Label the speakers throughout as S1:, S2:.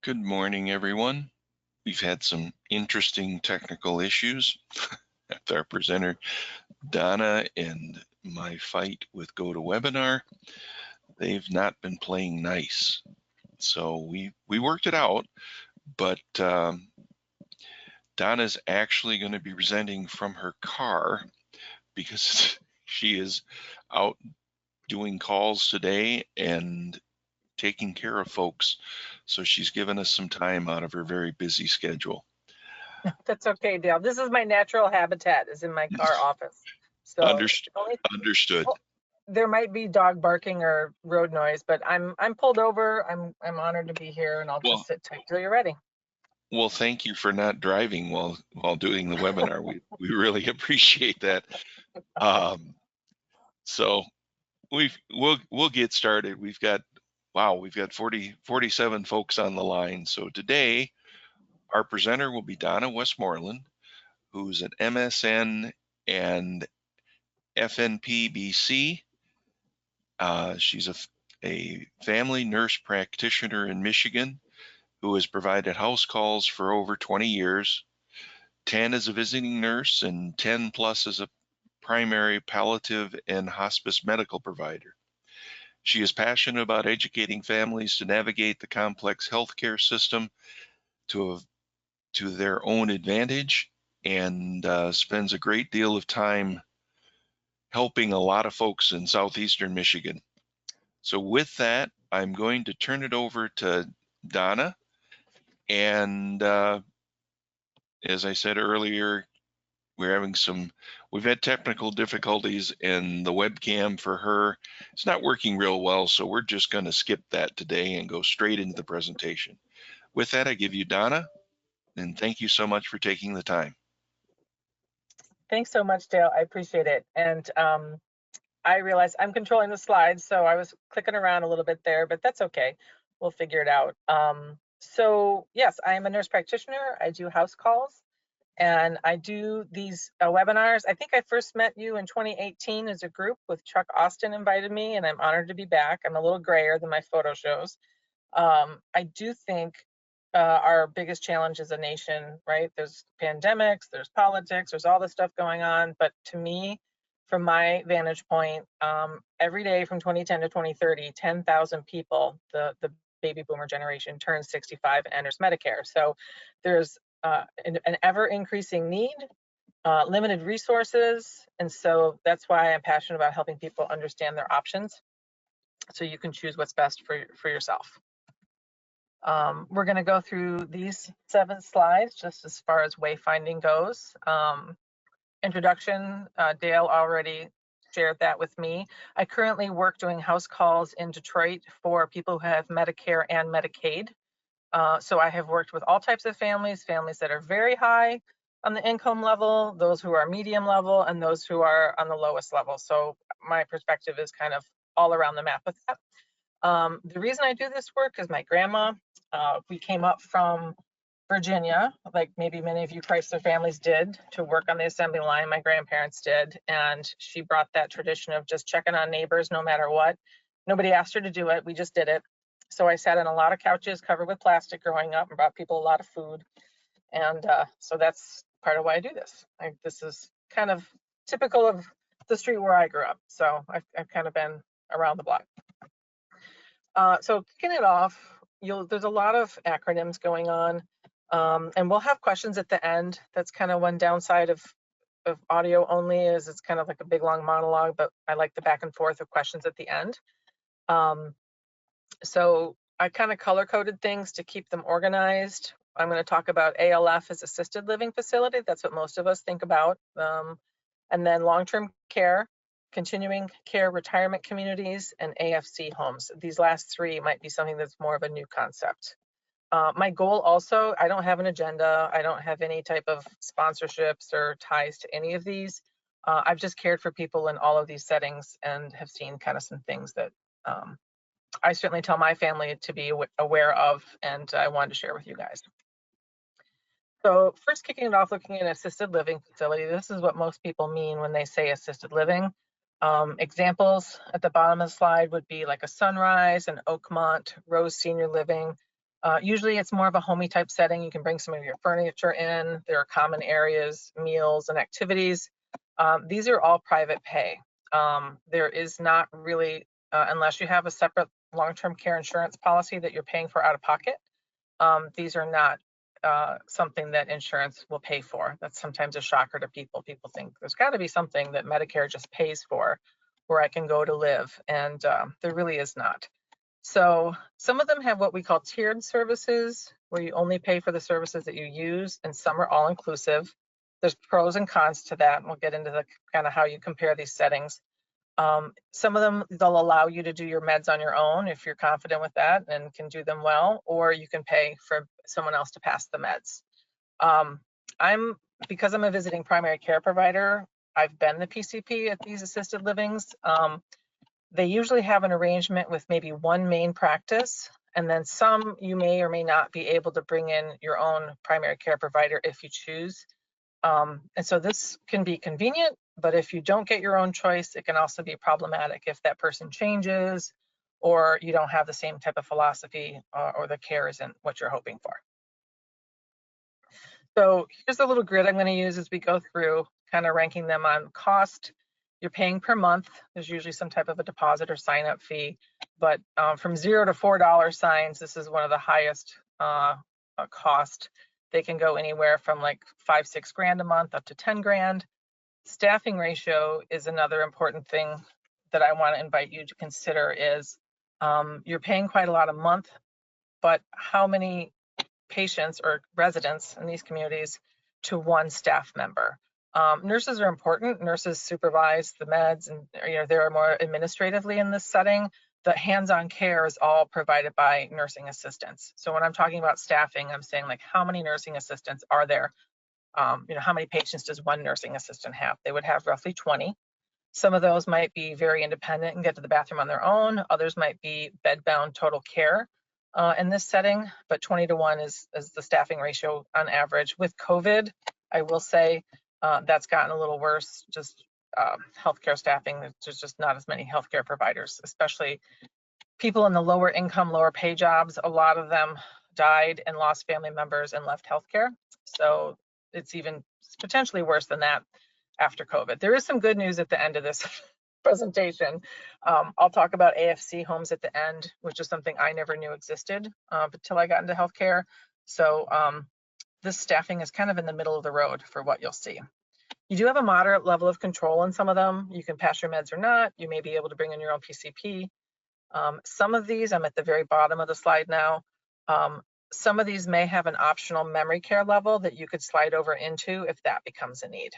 S1: Good morning, everyone. We've had some interesting technical issues with our presenter, Donna, and my fight with GoToWebinar. They've not been playing nice. So we worked it out, but Donna's actually going to be presenting from her car because she is out doing calls today and taking care of folks. So she's given us some time out of her very busy schedule.
S2: That's okay, Dale. This is my natural habitat, is in my car office. So
S1: Understood.
S2: There might be dog barking or road noise, but I'm pulled over. I'm honored to be here, and I'll just sit tight till you're ready.
S1: Well, thank you for not driving while doing the webinar. We really appreciate that. So we'll get started. We've got 47 folks on the line. So today our presenter will be Donna Westmoreland, who's an MSN and FNP-BC. She's a family nurse practitioner in Michigan who has provided house calls for over 20 years, 10 as a visiting nurse and 10 plus as a primary palliative and hospice medical provider. She is passionate about educating families to navigate the complex healthcare system to their own advantage, and spends a great deal of time helping a lot of folks in southeastern Michigan. So with that, I'm going to turn it over to Donna. And as I said earlier, we've had technical difficulties, and the webcam for her is not working real well. So we're just going to skip that today and go straight into the presentation. With that, I give you Donna, and thank you so much for taking the time.
S2: Thanks so much, Dale. I appreciate it. And I realize I'm controlling the slides, so I was clicking around a little bit there, but that's okay. We'll figure it out. So yes, I am a nurse practitioner. I do house calls, and I do these webinars. I think I first met you in 2018 as a group with Chuck Austin invited me, and I'm honored to be back. I'm a little grayer than my photo shows. I do think our biggest challenge as a nation, right? There's pandemics, there's politics, there's all this stuff going on. But to me, from my vantage point, every day from 2010 to 2030, 10,000 people, the baby boomer generation, turns 65 and enters Medicare. So there's an ever increasing need, limited resources. And so that's why I'm passionate about helping people understand their options so you can choose what's best for yourself. We're going to go through these 7 slides just as far as wayfinding goes. Introduction, Dale already shared that with me. I currently work doing house calls in Detroit for people who have Medicare and Medicaid. So I have worked with all types of families that are very high on the income level, those who are medium level, and those who are on the lowest level. So my perspective is kind of all around the map with that. The reason I do this work is my grandma, we came up from Virginia, like maybe many of you Chrysler families did, to work on the assembly line. My grandparents did, and she brought that tradition of just checking on neighbors no matter what. Nobody asked her to do it, we just did it. So I sat on a lot of couches covered with plastic growing up and brought people a lot of food. And so that's part of why I do this. This is kind of typical of the street where I grew up. So I've kind of been around the block. So kicking it off, there's a lot of acronyms going on, and we'll have questions at the end. That's kind of one downside of audio only, is it's kind of like a big long monologue, but I like the back and forth of questions at the end. So I kind of color coded things to keep them organized. I'm going to talk about ALF as assisted living facility. That's what most of us think about. And then long-term care, continuing care retirement communities, and AFC homes. These last 3 might be something that's more of a new concept. My goal also, I don't have an agenda. I don't have any type of sponsorships or ties to any of these. I've just cared for people in all of these settings and have seen kind of some things that I certainly tell my family to be aware of, and I wanted to share with you guys. So first, kicking it off, looking at an assisted living facility. This is what most people mean when they say assisted living. Examples at the bottom of the slide would be like a Sunrise, an Oakmont, Rose Senior Living, Usually it's more of a homey type setting. You can bring some of your furniture in. There are common areas, meals, and activities. These are all private pay. There is not really, unless you have a separate long-term care insurance policy that you're paying for out of pocket, these are not something that insurance will pay for. That's sometimes a shocker to people. People think there's got to be something that Medicare just pays for where I can go to live, and there really is not. So some of them have what we call tiered services, where you only pay for the services that you use, and some are all inclusive. There's pros and cons to that, and we'll get into the kind of how you compare these settings. Some of them, they'll allow you to do your meds on your own if you're confident with that and can do them well, or you can pay for someone else to pass the meds. Because I'm a visiting primary care provider, I've been the PCP at these assisted livings. They usually have an arrangement with maybe one main practice, and then some you may or may not be able to bring in your own primary care provider if you choose. And so this can be convenient, but if you don't get your own choice, it can also be problematic if that person changes or you don't have the same type of philosophy or the care isn't what you're hoping for. So here's a little grid I'm going to use as we go through, kind of ranking them on cost. You're paying per month. There's usually some type of a deposit or sign up fee, but from $0 to $4 signs, this is one of the highest cost. They can go anywhere from like 5-6 grand a month up to 10 grand. Staffing ratio is another important thing that I want to invite you to consider is you're paying quite a lot a month, but how many patients or residents in these communities to one staff member? Nurses are important. Nurses supervise the meds, and they're more administratively in this setting. The hands-on care is all provided by nursing assistants. So when I'm talking about staffing, I'm saying like how many nursing assistants are there? How many patients does one nursing assistant have? They would have roughly 20. Some of those might be very independent and get to the bathroom on their own. Others might be bed-bound total care in this setting, but 20 to 1 is the staffing ratio on average. With COVID, I will say that's gotten a little worse. Just healthcare staffing, there's just not as many healthcare providers, especially people in the lower income, lower pay jobs. A lot of them died and lost family members and left healthcare. So it's even potentially worse than that after COVID. There is some good news at the end of this presentation. I'll talk about AFC homes at the end, which is something I never knew existed until I got into healthcare. So this staffing is kind of in the middle of the road for what you'll see. You do have a moderate level of control in some of them. You can pass your meds or not. You may be able to bring in your own PCP. Some of these, I'm at the very bottom of the slide now. Some of these may have an optional memory care level that you could slide over into if that becomes a need.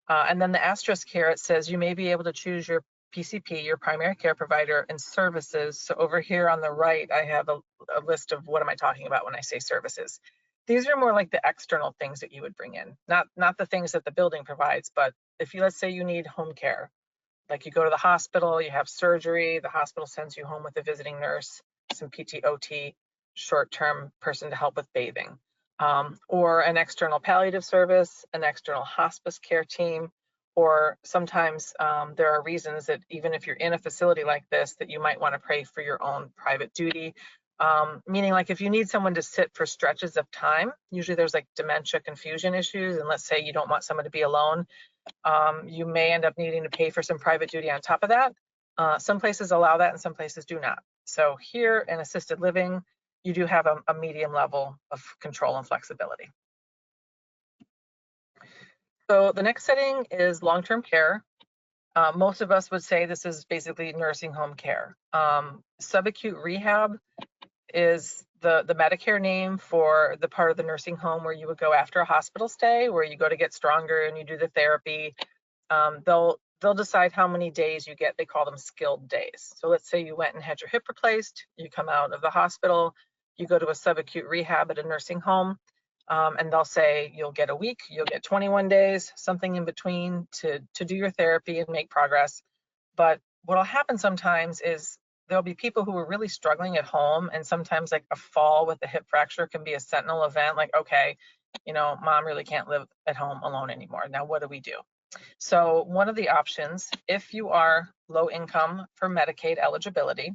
S2: And then the asterisk here, it says you may be able to choose your PCP, your primary care provider, and services. So over here on the right, I have a list of what am I talking about when I say services. These are more like the external things that you would bring in, not the things that the building provides, but if you, let's say you need home care, like you go to the hospital, you have surgery, the hospital sends you home with a visiting nurse, some PT, OT, short-term person to help with bathing, or an external palliative service, an external hospice care team, or sometimes there are reasons that even if you're in a facility like this, that you might want to pray for your own private duty. Meaning like if you need someone to sit for stretches of time, usually there's like dementia confusion issues, and let's say you don't want someone to be alone, you may end up needing to pay for some private duty on top of that. Some places allow that and some places do not. So here in assisted living, you do have a medium level of control and flexibility. So the next setting is long-term care. Most of us would say this is basically nursing home care. Subacute rehab is the Medicare name for the part of the nursing home where you would go after a hospital stay, where you go to get stronger and you do the therapy. They'll decide how many days you get. They call them skilled days. So let's say you went and had your hip replaced, you come out of the hospital, you go to a subacute rehab at a nursing home, and they'll say you'll get a week, you'll get 21 days, something in between to do your therapy and make progress. But what'll happen sometimes is there'll be people who are really struggling at home, and sometimes like a fall with a hip fracture can be a sentinel event, like, okay, mom really can't live at home alone anymore. Now, what do we do? So one of the options, if you are low income for Medicaid eligibility,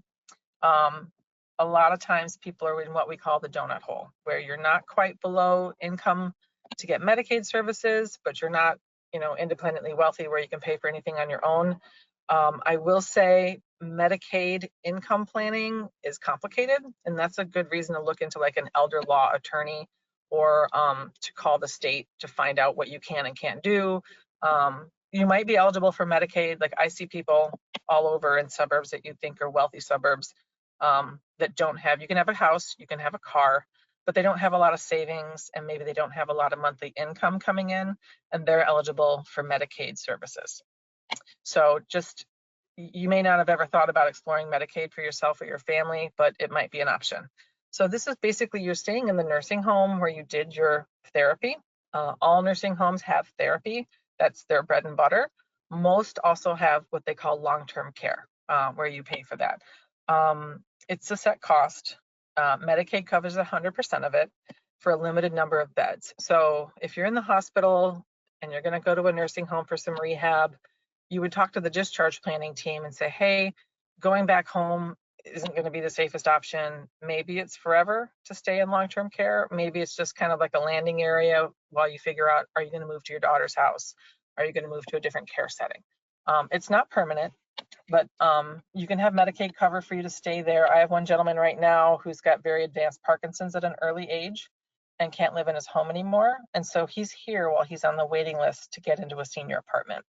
S2: a lot of times people are in what we call the donut hole, where you're not quite below income to get Medicaid services, but you're not, independently wealthy where you can pay for anything on your own. I will say Medicaid income planning is complicated, and that's a good reason to look into like an elder law attorney, or to call the state to find out what you can and can't do. You might be eligible for Medicaid. Like I see people all over in suburbs that you think are wealthy suburbs, that don't have, you can have a house, you can have a car, but they don't have a lot of savings, and maybe they don't have a lot of monthly income coming in, and they're eligible for Medicaid services. So just, you may not have ever thought about exploring Medicaid for yourself or your family, but it might be an option. So this is basically, you're staying in the nursing home where you did your therapy. All nursing homes have therapy. That's their bread and butter. Most also have what they call long-term care, where you pay for that. It's a set cost. Medicaid covers 100% of it for a limited number of beds. So if you're in the hospital and you're going to go to a nursing home for some rehab, you would talk to the discharge planning team and say, hey, going back home isn't going to be the safest option. Maybe it's forever to stay in long-term care. Maybe it's just kind of like a landing area while you figure out, are you going to move to your daughter's house? Are you going to move to a different care setting? It's not permanent, but you can have Medicaid cover for you to stay there. I have one gentleman right now who's got very advanced Parkinson's at an early age and can't live in his home anymore. And so he's here while he's on the waiting list to get into a senior apartment.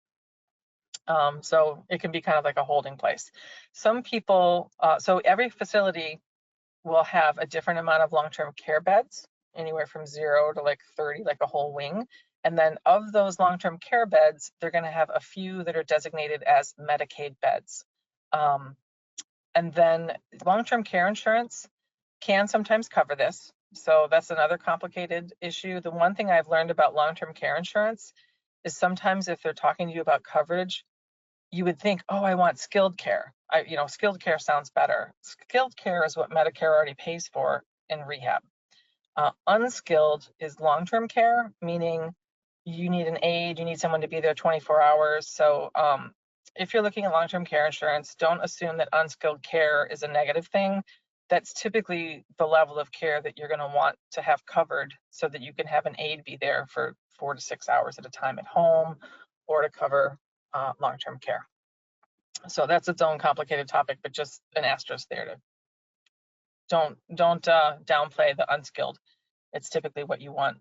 S2: So it can be kind of like a holding place. Some people, so every facility will have a different amount of long-term care beds, anywhere from 0 to like 30, like a whole wing. And then of those long-term care beds, they're going to have a few that are designated as Medicaid beds. And then long-term care insurance can sometimes cover this. So that's another complicated issue. The one thing I've learned about long-term care insurance is sometimes if they're talking to you about coverage, you would think, oh, I want skilled care. Skilled care sounds better. Skilled care is what Medicare already pays for in rehab. Unskilled is long-term care, meaning you need an aide, you need someone to be there 24 hours. So if you're looking at long-term care insurance, don't assume that unskilled care is a negative thing. That's typically the level of care that you're going to want to have covered so that you can have an aide be there for 4 to 6 hours at a time at home, or to cover long-term care. So that's its own complicated topic, but just an asterisk there to don't downplay the unskilled. It's typically what you want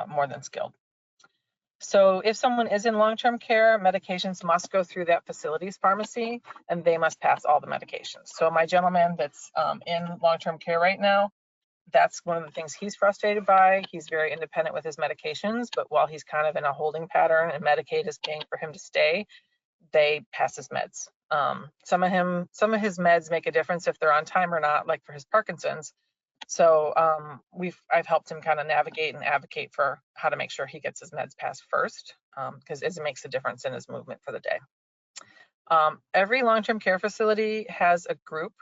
S2: more than skilled. So if someone is in long-term care, medications must go through that facility's pharmacy, and they must pass all the medications. So my gentleman that's in long-term care right now, that's one of the things he's frustrated by. He's very independent with his medications, but while he's kind of in a holding pattern and Medicaid is paying for him to stay, they pass his meds. Some of his meds make a difference if they're on time or not, like for his Parkinson's. So I've helped him kind of navigate and advocate for how to make sure he gets his meds passed first, because it makes a difference in his movement for the day. Every long-term care facility has a group,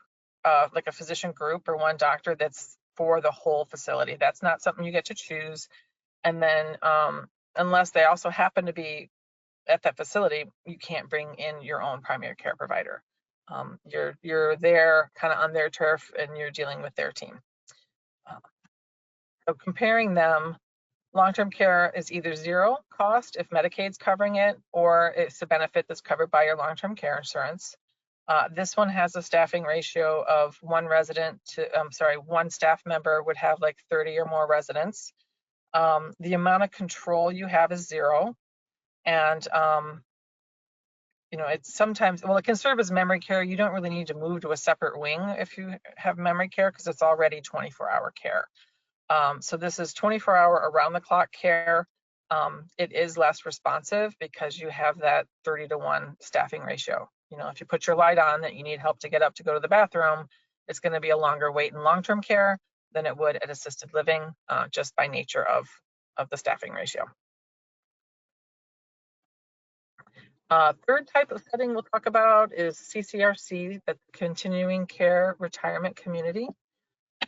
S2: like a physician group or one doctor that's for the whole facility. That's not something you get to choose. And then unless they also happen to be at that facility, you can't bring in your own primary care provider. You're there kind of on their turf, and you're dealing with their team. So comparing them, long-term care is either zero cost if Medicaid's covering it, or it's a benefit that's covered by your long-term care insurance. This one has a staffing ratio of one staff member would have like 30 or more residents. The amount of control you have is zero. And it's sometimes, well, it can serve as memory care. You don't really need to move to a separate wing if you have memory care, because it's already 24-hour care. So this is 24-hour around-the-clock care. It is less responsive because you have that 30-to-1 staffing ratio. If you put your light on that you need help to get up to go to the bathroom, it's going to be a longer wait in long-term care than it would at assisted living, just by nature of the staffing ratio. Third type of setting we'll talk about is CCRC, the Continuing Care Retirement Community.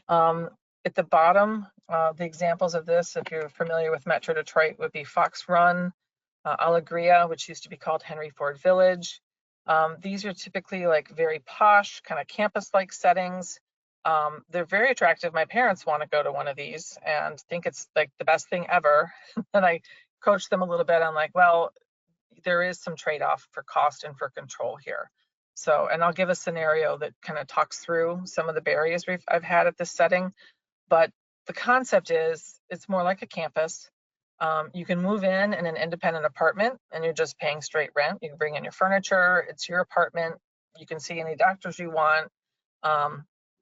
S2: At the bottom, the examples of this, if you're familiar with Metro Detroit, would be Fox Run, Alegria, which used to be called Henry Ford Village. These are typically like very posh, kind of campus-like settings. They're very attractive. My parents want to go to one of these and think it's like the best thing ever. And I coach them a little bit. I'm like, well, there is some trade-off for cost and for control here. So, and I'll give a scenario that kind of talks through some of the barriers I've had at this setting. But the concept is it's more like a campus. You can move in an independent apartment and you're just paying straight rent. You can bring in your furniture. It's your apartment. You can see any doctors you want.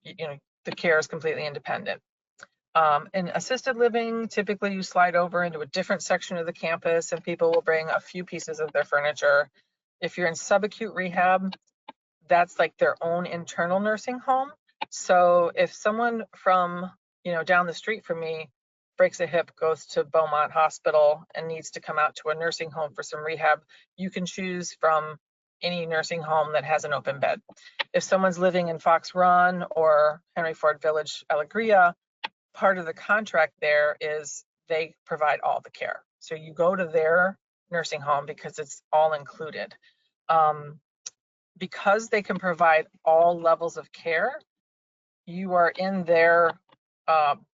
S2: You know, the care is completely independent. In assisted living, typically you slide over into a different section of the campus and people will bring a few pieces of their furniture. If you're in subacute rehab, that's like their own internal nursing home. So if someone from, you know, down the street from me breaks a hip, goes to Beaumont Hospital and needs to come out to a nursing home for some rehab, you can choose from any nursing home that has an open bed. If someone's living in Fox Run or Henry Ford Village, Alegria, part of the contract there is they provide all the care. So you go to their nursing home because it's all included. Because they can provide all levels of care, you are in their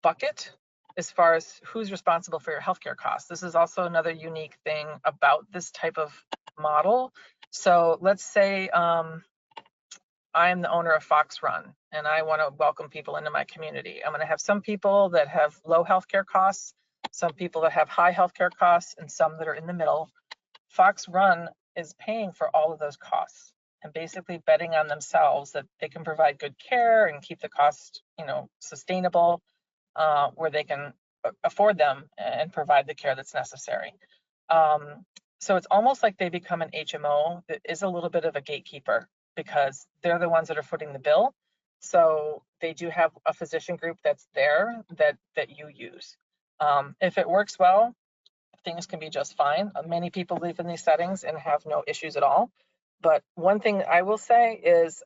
S2: bucket as far as who's responsible for your healthcare costs. This is also another unique thing about this type of model. So let's say I am the owner of Fox Run and I want to welcome people into my community. I'm going to have some people that have low healthcare costs, some people that have high healthcare costs, and some that are in the middle. Fox Run is paying for all of those costs and basically betting on themselves that they can provide good care and keep the cost, you know, sustainable, where they can afford them and provide the care that's necessary. So it's almost like they become an HMO that is a little bit of a gatekeeper because they're the ones that are footing the bill. So they do have a physician group that's there that you use. If it works well, things can be just fine. Many people live in these settings and have no issues at all. But one thing I will say is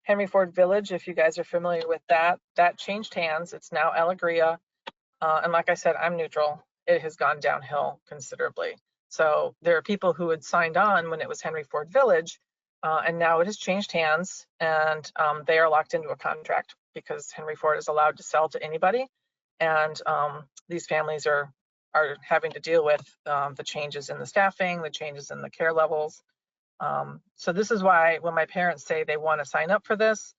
S2: Henry Ford Village, if you guys are familiar with that, that changed hands. It's now Alegria. And like I said, I'm neutral. It has gone downhill considerably. So there are people who had signed on when it was Henry Ford Village, and now it has changed hands, and they are locked into a contract because Henry Ford is allowed to sell to anybody. And these families are having to deal with the changes in the staffing, the changes in the care levels. So this is why when my parents say they want to sign up for this,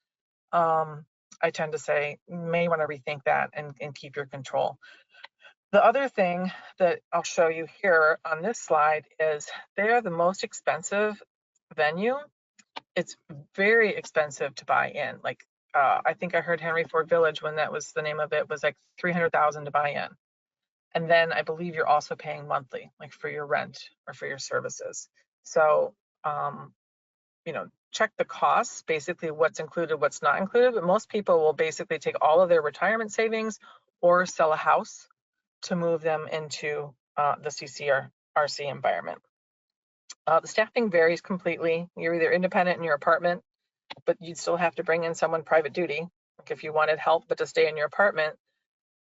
S2: I tend to say you may want to rethink that and keep your control. The other thing that I'll show you here on this slide is they are the most expensive venue. It's very expensive to buy in. Like I think I heard Henry Ford Village, when that was the name of it, was like $300,000 to buy in. And then I believe you're also paying monthly, like for your rent or for your services. So, you know, check the costs, basically what's included, what's not included. But most people will basically take all of their retirement savings or sell a house to move them into the CCRC environment. The staffing varies completely. You're either independent in your apartment, but you'd still have to bring in someone private duty. Like if you wanted help, but to stay in your apartment,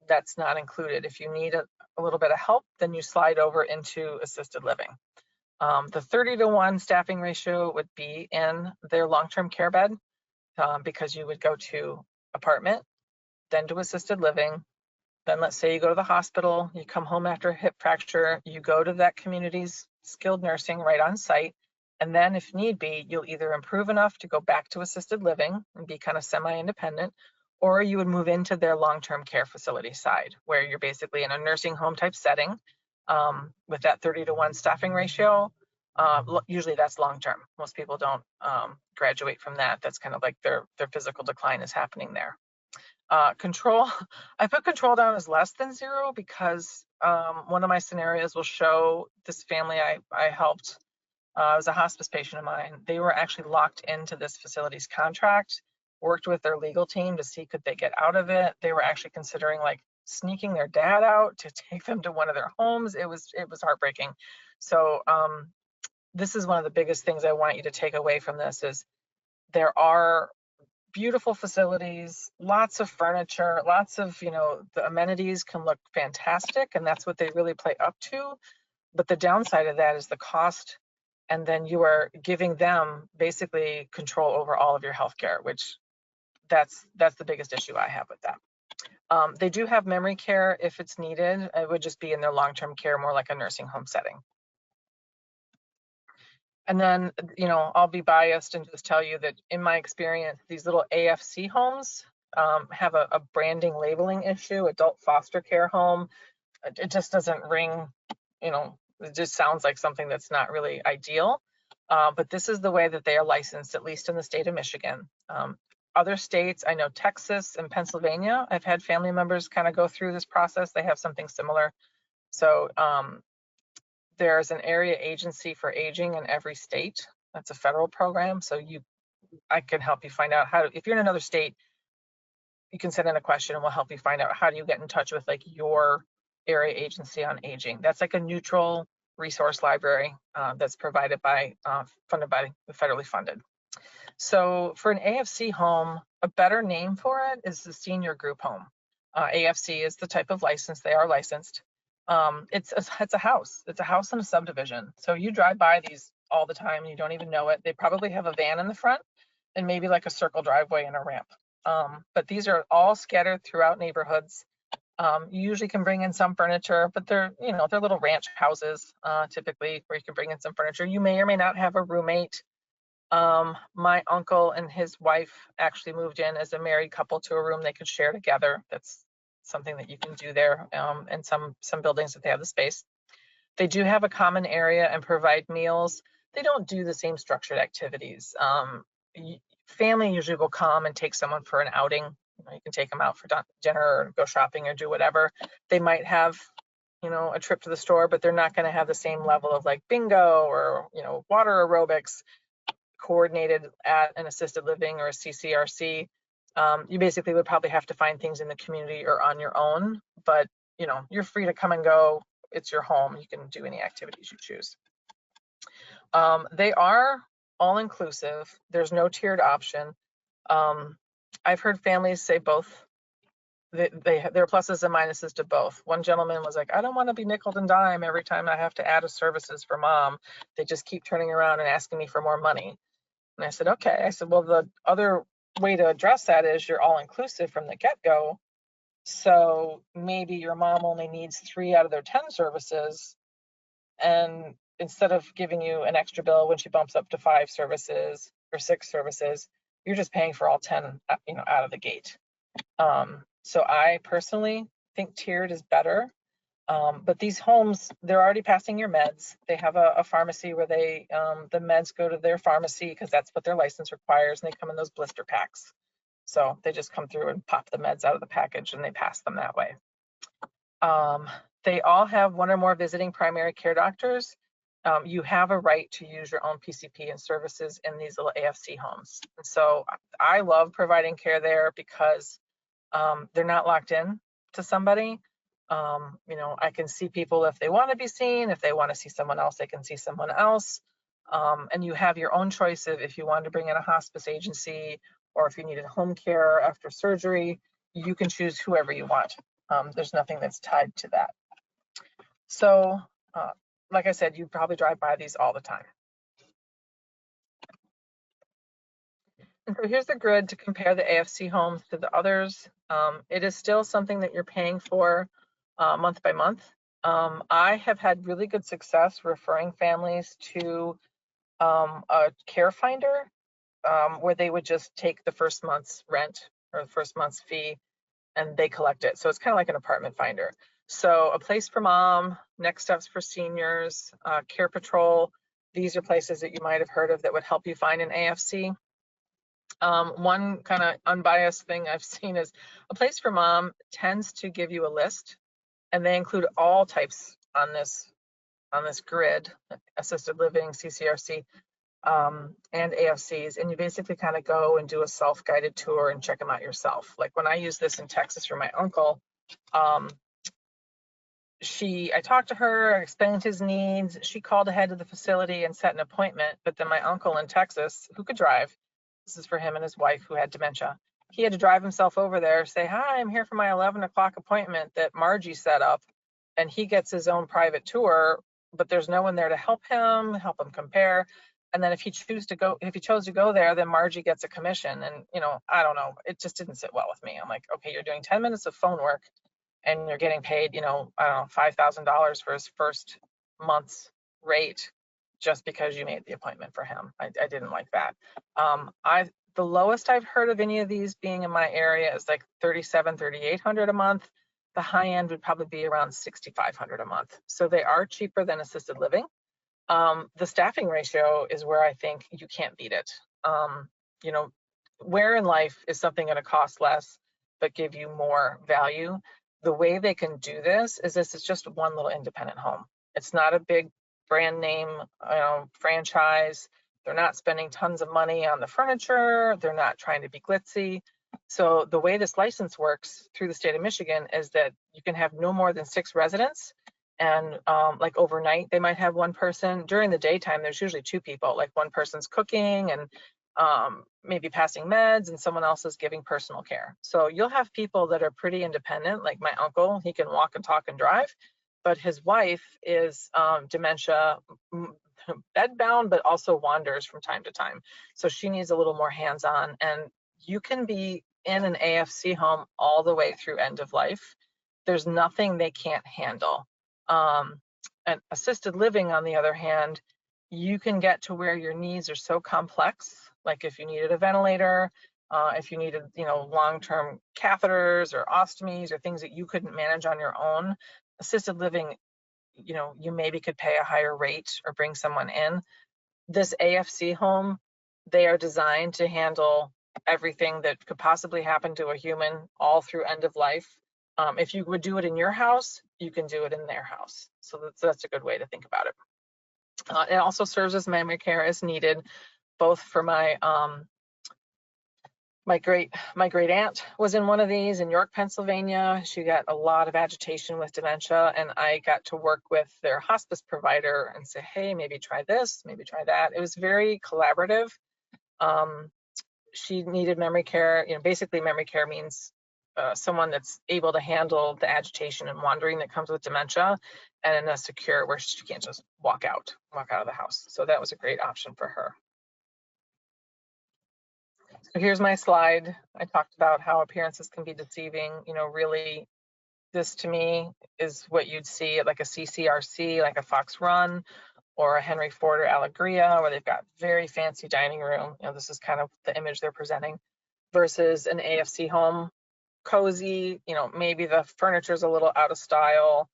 S2: that's not included. If you need a little bit of help, then you slide over into assisted living. The 30-to-1 staffing ratio would be in their long-term care bed because you would go to apartment, then to assisted living. Then let's say you go to the hospital, you come home after a hip fracture, you go to that community's skilled nursing right on site. And then if need be, you'll either improve enough to go back to assisted living and be kind of semi-independent, or you would move into their long-term care facility side where you're basically in a nursing home type setting with that 30-to-1 staffing ratio. Usually that's long-term. Most people don't graduate from that. That's kind of like their physical decline is happening there. Control, I put control down as less than 0 because one of my scenarios will show this family I helped. It was a hospice patient of mine. They were actually locked into this facility's contract, worked with their legal team to see could they get out of it. They were actually considering like sneaking their dad out to take them to one of their homes. It was heartbreaking. So this is one of the biggest things I want you to take away from this is there are beautiful facilities, lots of furniture, lots of, you know, the amenities can look fantastic and that's what they really play up to. But the downside of that is the cost. And then you are giving them basically control over all of your healthcare, which that's the biggest issue I have with that. They do have memory care if it's needed. It would just be in their long-term care, more like a nursing home setting. And then, you know, I'll be biased and just tell you that in my experience, these little AFC homes have a branding labeling issue. Adult foster care home, it just doesn't ring, you know, it just sounds like something that's not really ideal. But this is the way that they are licensed, at least in the state of Michigan. Other states, I know Texas and Pennsylvania, I've had family members kind of go through this process. They have something similar. So there's an area agency for aging in every state. That's a federal program. So I can help you find out how to, if you're in another state, you can send in a question and we'll help you find out how do you get in touch with like your area agency on aging. That's like a neutral resource library that's provided by, funded by the federally funded. So for an AFC home, a better name for it is the senior group home. AFC is the type of license, they are licensed. It's a house. It's a house in a subdivision. So you drive by these all the time and you don't even know it. They probably have a van in the front and maybe like a circle driveway and a ramp. But these are all scattered throughout neighborhoods. You usually can bring in some furniture, but they're little ranch houses typically where you can bring in some furniture. You may or may not have a roommate. My uncle and his wife actually moved in as a married couple to a room they could share together. That's something that you can do there, and some buildings that they have the space. They do have a common area and provide meals. They don't do the same structured activities. Family usually will come and take someone for an outing. You can take them out for dinner or go shopping or do whatever. They might have, a trip to the store, but they're not going to have the same level of like bingo or, water aerobics coordinated at an assisted living or a CCRC. You basically would probably have to find things in the community or on your own, but you're free to come and go. It's your home. You can do any activities you choose. They are all inclusive. There's no tiered option. I've heard families say both. There are pluses and minuses to both. One gentleman was like, I don't want to be nickel and dime every time I have to add a services for mom. They just keep turning around and asking me for more money. And I said, okay. I said, well, the other way to address that is you're all inclusive from the get-go. So maybe your mom only needs 3 out of their 10 services. And instead of giving you an extra bill when she bumps up to 5 services or 6 services, you're just paying for all 10, out of the gate. So I personally think tiered is better. But these homes, they're already passing your meds. They have a pharmacy where the meds go to their pharmacy because that's what their license requires, and they come in those blister packs. So they just come through and pop the meds out of the package and they pass them that way. They all have 1 or more visiting primary care doctors. You have a right to use your own PCP and services in these little AFC homes. And so I love providing care there because they're not locked in to somebody. I can see people if they want to be seen. If they want to see someone else, they can see someone else. And you have your own choice of if you want to bring in a hospice agency or if you needed home care after surgery, you can choose whoever you want. There's nothing that's tied to that. So, like I said, you probably drive by these all the time. And so here's the grid to compare the AFC homes to the others. It is still something that you're paying for month by month. I have had really good success referring families to a care finder where they would just take the first month's rent or the first month's fee and they collect it. So it's kind of like an apartment finder. So a place for mom, next steps for seniors, care patrol. These are places that you might have heard of that would help you find an AFC. One kind of unbiased thing I've seen is a place for mom tends to give you a list, and they include all types on this grid: assisted living, CCRC, and AFCs. And you basically kind of go and do a self-guided tour and check them out yourself. Like when I used this in Texas for my uncle, I talked to her, explained his needs. She called ahead to the facility and set an appointment. But then my uncle in Texas, who could drive, this is for him and his wife who had dementia, he had to drive himself over there, say, hi, I'm here for my 11 o'clock appointment that Margie set up. And he gets his own private tour, but there's no one there to help him compare. And then if he chose to go there, then Margie gets a commission. And, I don't know, it just didn't sit well with me. I'm like, okay, you're doing 10 minutes of phone work and you're getting paid, I don't know, $5,000 for his first month's rate just because you made the appointment for him. I didn't like that. The lowest I've heard of any of these being in my area is like $3,800 a month. The high end would probably be around $6,500 a month. So they are cheaper than assisted living. The staffing ratio is where I think you can't beat it. Where in life is something going to cost less but give you more value? The way they can do this is just one little independent home. It's not a big brand name franchise. They're not spending tons of money on the furniture. They're not trying to be glitzy. So the way this license works through the state of Michigan is that you can have no more than 6 residents. And like overnight, they might have one person. During the daytime, there's usually 2 people, like one person's cooking and maybe passing meds and someone else is giving personal care. So you'll have people that are pretty independent, like my uncle. He can walk and talk and drive, but his wife is dementia, bedbound, but also wanders from time to time. So she needs a little more hands-on. And you can be in an AFC home all the way through end of life. There's nothing they can't handle. And assisted living, on the other hand, you can get to where your needs are so complex, like if you needed a ventilator, if you needed, long-term catheters or ostomies or things that you couldn't manage on your own. Assisted living, you maybe could pay a higher rate or bring someone in. This AFC home, they are designed to handle everything that could possibly happen to a human all through end of life. If you would do it in your house, you can do it in their house. So that's a good way to think about it. It also serves as memory care as needed, both for my great aunt was in one of these in York, Pennsylvania. She got a lot of agitation with dementia, and I got to work with their hospice provider and say, hey, maybe try this, maybe try that. It was very collaborative. She needed memory care. Basically memory care means someone that's able to handle the agitation and wandering that comes with dementia, and in a secure where she can't just walk out of the house. So that was a great option for her. So here's my slide. I talked about how appearances can be deceiving. Really, this to me is what you'd see at like a CCRC, like a Fox Run or a Henry Ford or Allegria, where they've got very fancy dining room. This is kind of the image they're presenting, versus an AFC home, cozy. Maybe the furniture's a little out of style,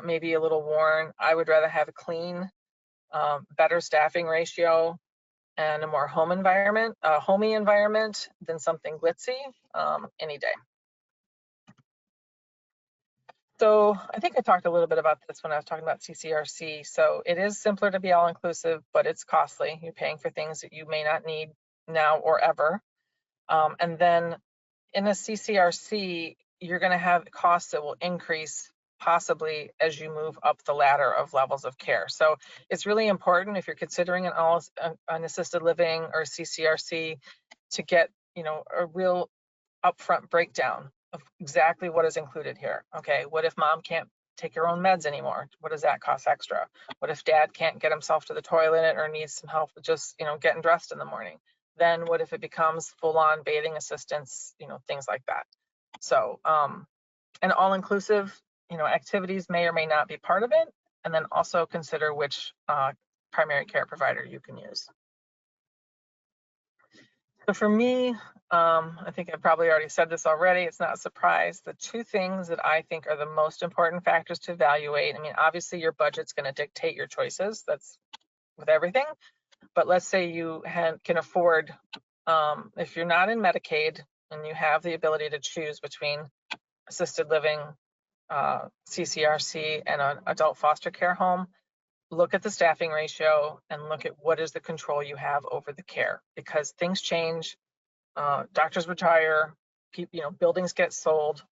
S2: maybe a little worn. I would rather have a clean, better staffing ratio, and a more homey environment than something glitzy any day. So I think I talked a little bit about this when I was talking about CCRC. So it is simpler to be all-inclusive, but it's costly. You're paying for things that you may not need now or ever. And then in a CCRC, you're going to have costs that will increase possibly as you move up the ladder of levels of care. So it's really important, if you're considering an assisted living or CCRC, to get a real upfront breakdown of exactly what is included here. Okay, what if mom can't take her own meds anymore? What does that cost extra? What if dad can't get himself to the toilet or needs some help with just getting dressed in the morning? Then what if it becomes full-on bathing assistance, things like that. So and all-inclusive activities may or may not be part of it, and then also consider which primary care provider you can use. So for me, I think I've probably already said this already, it's not a surprise. The 2 things that I think are the most important factors to evaluate, obviously your budget's going to dictate your choices. That's with everything. But let's say you can afford, if you're not in Medicaid and you have the ability to choose between assisted living, CCRC, and an adult foster care home, look at the staffing ratio and look at what is the control you have over the care, because things change, doctors retire, buildings get sold.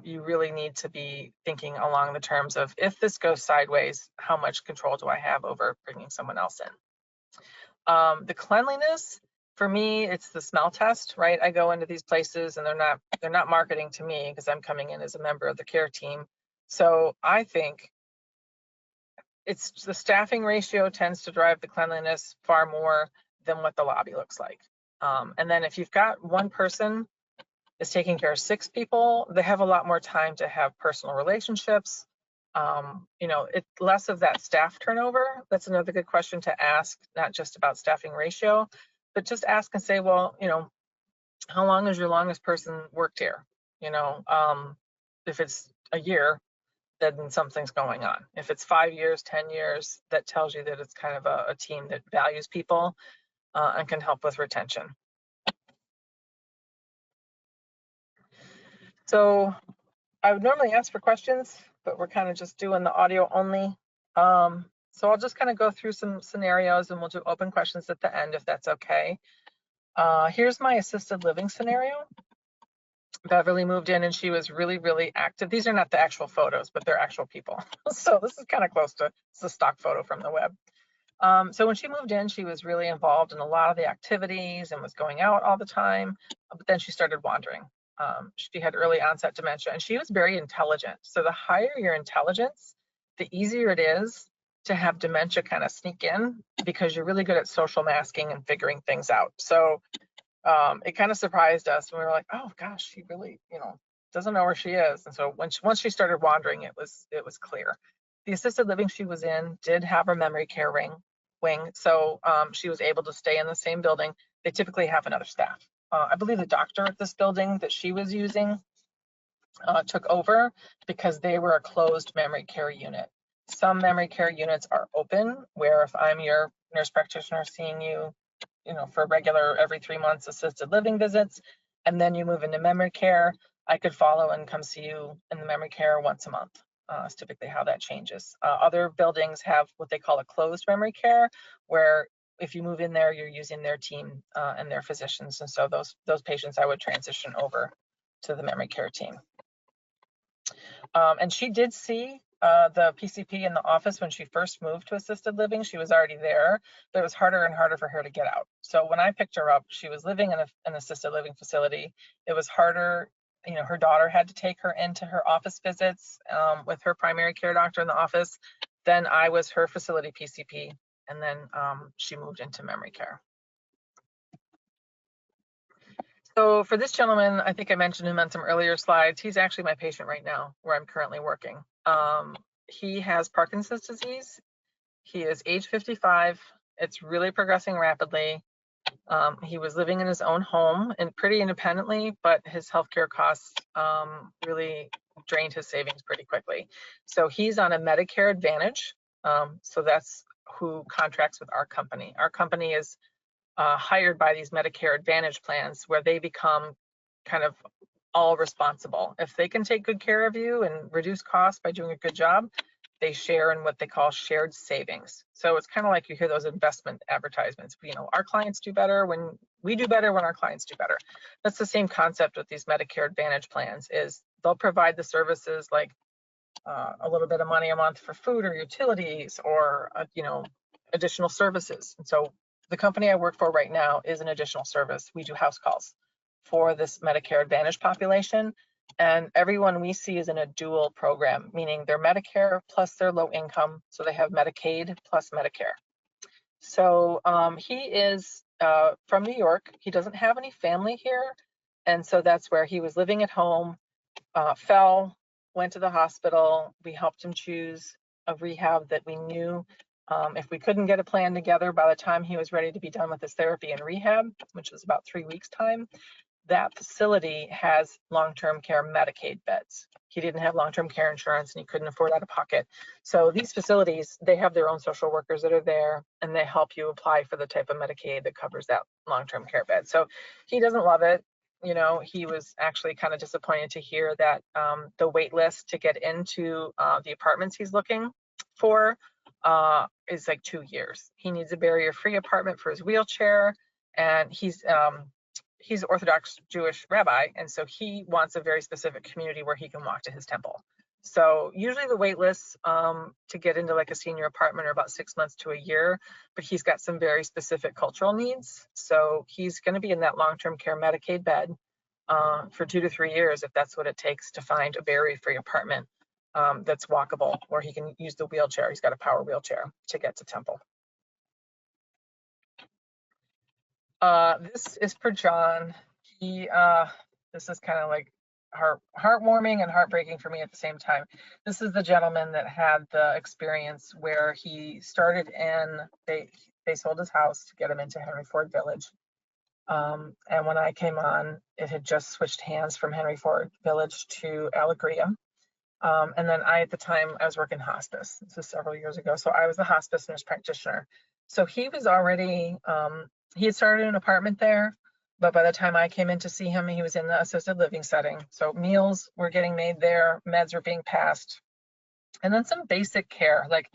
S2: You really need to be thinking along the terms of, if this goes sideways, how much control do I have over bringing someone else in? The cleanliness, for me, it's the smell test, right? I go into these places and they're not marketing to me because I'm coming in as a member of the care team. So I think it's the staffing ratio tends to drive the cleanliness far more than what the lobby looks like. And then if you've got one person is taking care of 6 people, they have a lot more time to have personal relationships. You know, it's less of that staff turnover. That's another good question to ask, not just about staffing ratio, but just ask and say, well, you know, how long has your longest person worked here? You know, if it's a year, then something's going on. If it's 5 years, 10 years, that tells you that it's kind of a team that values people and can help with retention. So I would normally ask for questions, but we're kind of just doing the audio only. So I'll just kind of go through some scenarios and we'll do open questions at the end if that's okay. Here's my assisted living scenario. Beverly moved in and she was really, really active. These are not the actual photos, but they're actual people. So this is kind of close to, it's a stock photo from the web. So when she moved in, she was really involved in a lot of the activities and was going out all the time, but then she started wandering. She had early onset dementia and she was very intelligent. So the higher your intelligence, the easier it is to have dementia kind of sneak in because you're really good at social masking and figuring things out. So it kind of surprised us when we were like, oh gosh, she really, you know, doesn't know where she is. And so once she started wandering, it was clear. The assisted living she was in did have a memory care wing, so she was able to stay in the same building. They typically have another staff. I believe the doctor at this building that she was using took over because they were a closed memory care unit. Some memory care units are open, where if I'm your nurse practitioner seeing you, you know, for regular every 3 months assisted living visits, and then you move into memory care, I could follow and come see you in the memory care once a month. Is typically how that changes. Other buildings have what they call a closed memory care, where if you move in there, you're using their team and their physicians, and so those patients I would transition over to the memory care team. And she did see the PCP in the office when she first moved to assisted living. She was already there, but it was harder and harder for her to get out. So when I picked her up, she was living in an assisted living facility. It was harder. You know, her daughter had to take her into her office visits with her primary care doctor in the office. Then I was her facility PCP, and then she moved into memory care. So for this gentleman, I think I mentioned him on some earlier slides. He's actually my patient right now, where I'm currently working. He has Parkinson's disease. He is age 55. It's really progressing rapidly. He was living in his own home and pretty independently, but his healthcare costs really drained his savings pretty quickly. So he's on a Medicare Advantage. So that's who contracts with our company. Our company is hired by these Medicare Advantage plans where they become kind of all responsible. If they can take good care of you and reduce costs by doing a good job, they share in what they call shared savings. So it's kind of like you hear those investment advertisements. You know, our clients do better when we do better when our clients do better. That's the same concept with these Medicare Advantage plans. Is they'll provide the services like a little bit of money a month for food or utilities or you know, additional services. And so the company I work for right now is an additional service. We do house calls for this Medicare Advantage population. And everyone we see is in a dual program, meaning they're Medicare plus they're low income. So they have Medicaid plus Medicare. So he is from New York. He doesn't have any family here. And so that's where he was living at home, fell, went to the hospital. We helped him choose a rehab that we knew if we couldn't get a plan together by the time he was ready to be done with his therapy and rehab, which was about 3 weeks time, that facility has long-term care Medicaid beds. He didn't have long-term care insurance and he couldn't afford out of pocket. So these facilities, they have their own social workers that are there and they help you apply for the type of Medicaid that covers that long-term care bed. So he doesn't love it. You know, he was actually kind of disappointed to hear that the wait list to get into the apartments he's looking for is like 2 years. He needs a barrier-free apartment for his wheelchair, and he's Orthodox Jewish rabbi, and so he wants a very specific community where he can walk to his temple. So usually the wait lists to get into like a senior apartment are about 6 months to a year, but he's got some very specific cultural needs. So he's going to be in that long-term care Medicaid bed for 2 to 3 years if that's what it takes to find a barrier-free apartment that's walkable, where he can use the wheelchair. He's got a power wheelchair to get to Temple. This is for John. This is kind of like heartwarming and heartbreaking for me at the same time. This is the gentleman that had the experience where he started in, they sold his house to get him into Henry Ford Village. And when I came on, it had just switched hands from Henry Ford Village to Alegria. And then at the time, I was working hospice. This was several years ago. So I was the hospice nurse practitioner. So he was already, he had started an apartment there, but by the time I came in to see him, he was in the assisted living setting. So meals were getting made there, meds were being passed, and then some basic care, like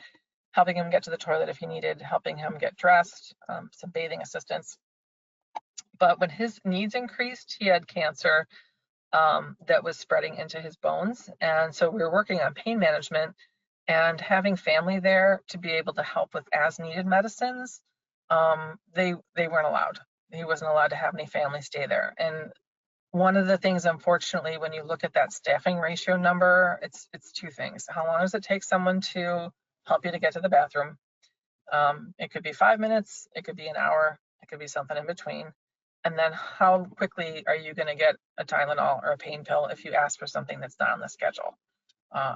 S2: helping him get to the toilet if he needed, helping him get dressed, some bathing assistance. But when his needs increased, he had cancer that was spreading into his bones. And so we were working on pain management, and having family there to be able to help with as needed medicines, they weren't allowed. He wasn't allowed to have any family stay there. And one of the things, unfortunately, when you look at that staffing ratio number, it's two things. How long does it take someone to help you to get to the bathroom? It could be 5 minutes, it could be an hour, it could be something in between. And then how quickly are you going to get a Tylenol or a pain pill if you ask for something that's not on the schedule?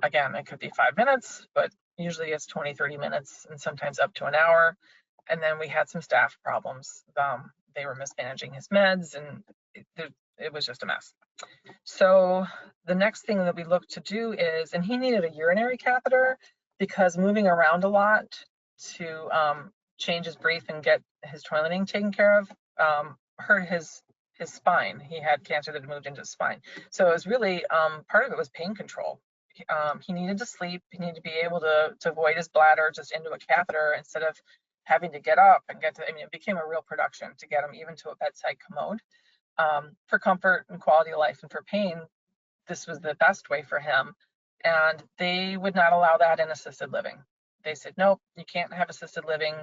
S2: Again, it could be 5 minutes, but usually it's 20, 30 minutes and sometimes up to an hour. And then we had some staff problems. They were mismanaging his meds, and it was just a mess. So the next thing that we looked to do is, and he needed a urinary catheter because moving around a lot to change his brief and get his toileting taken care of hurt his spine. He had cancer that moved into his spine. So it was really, part of it was pain control. He needed to sleep. He needed to be able to void his bladder just into a catheter instead of having to get up and get to, it became a real production to get him even to a bedside commode. For comfort and quality of life and for pain, this was the best way for him. And they would not allow that in assisted living. They said, nope, you can't have assisted living,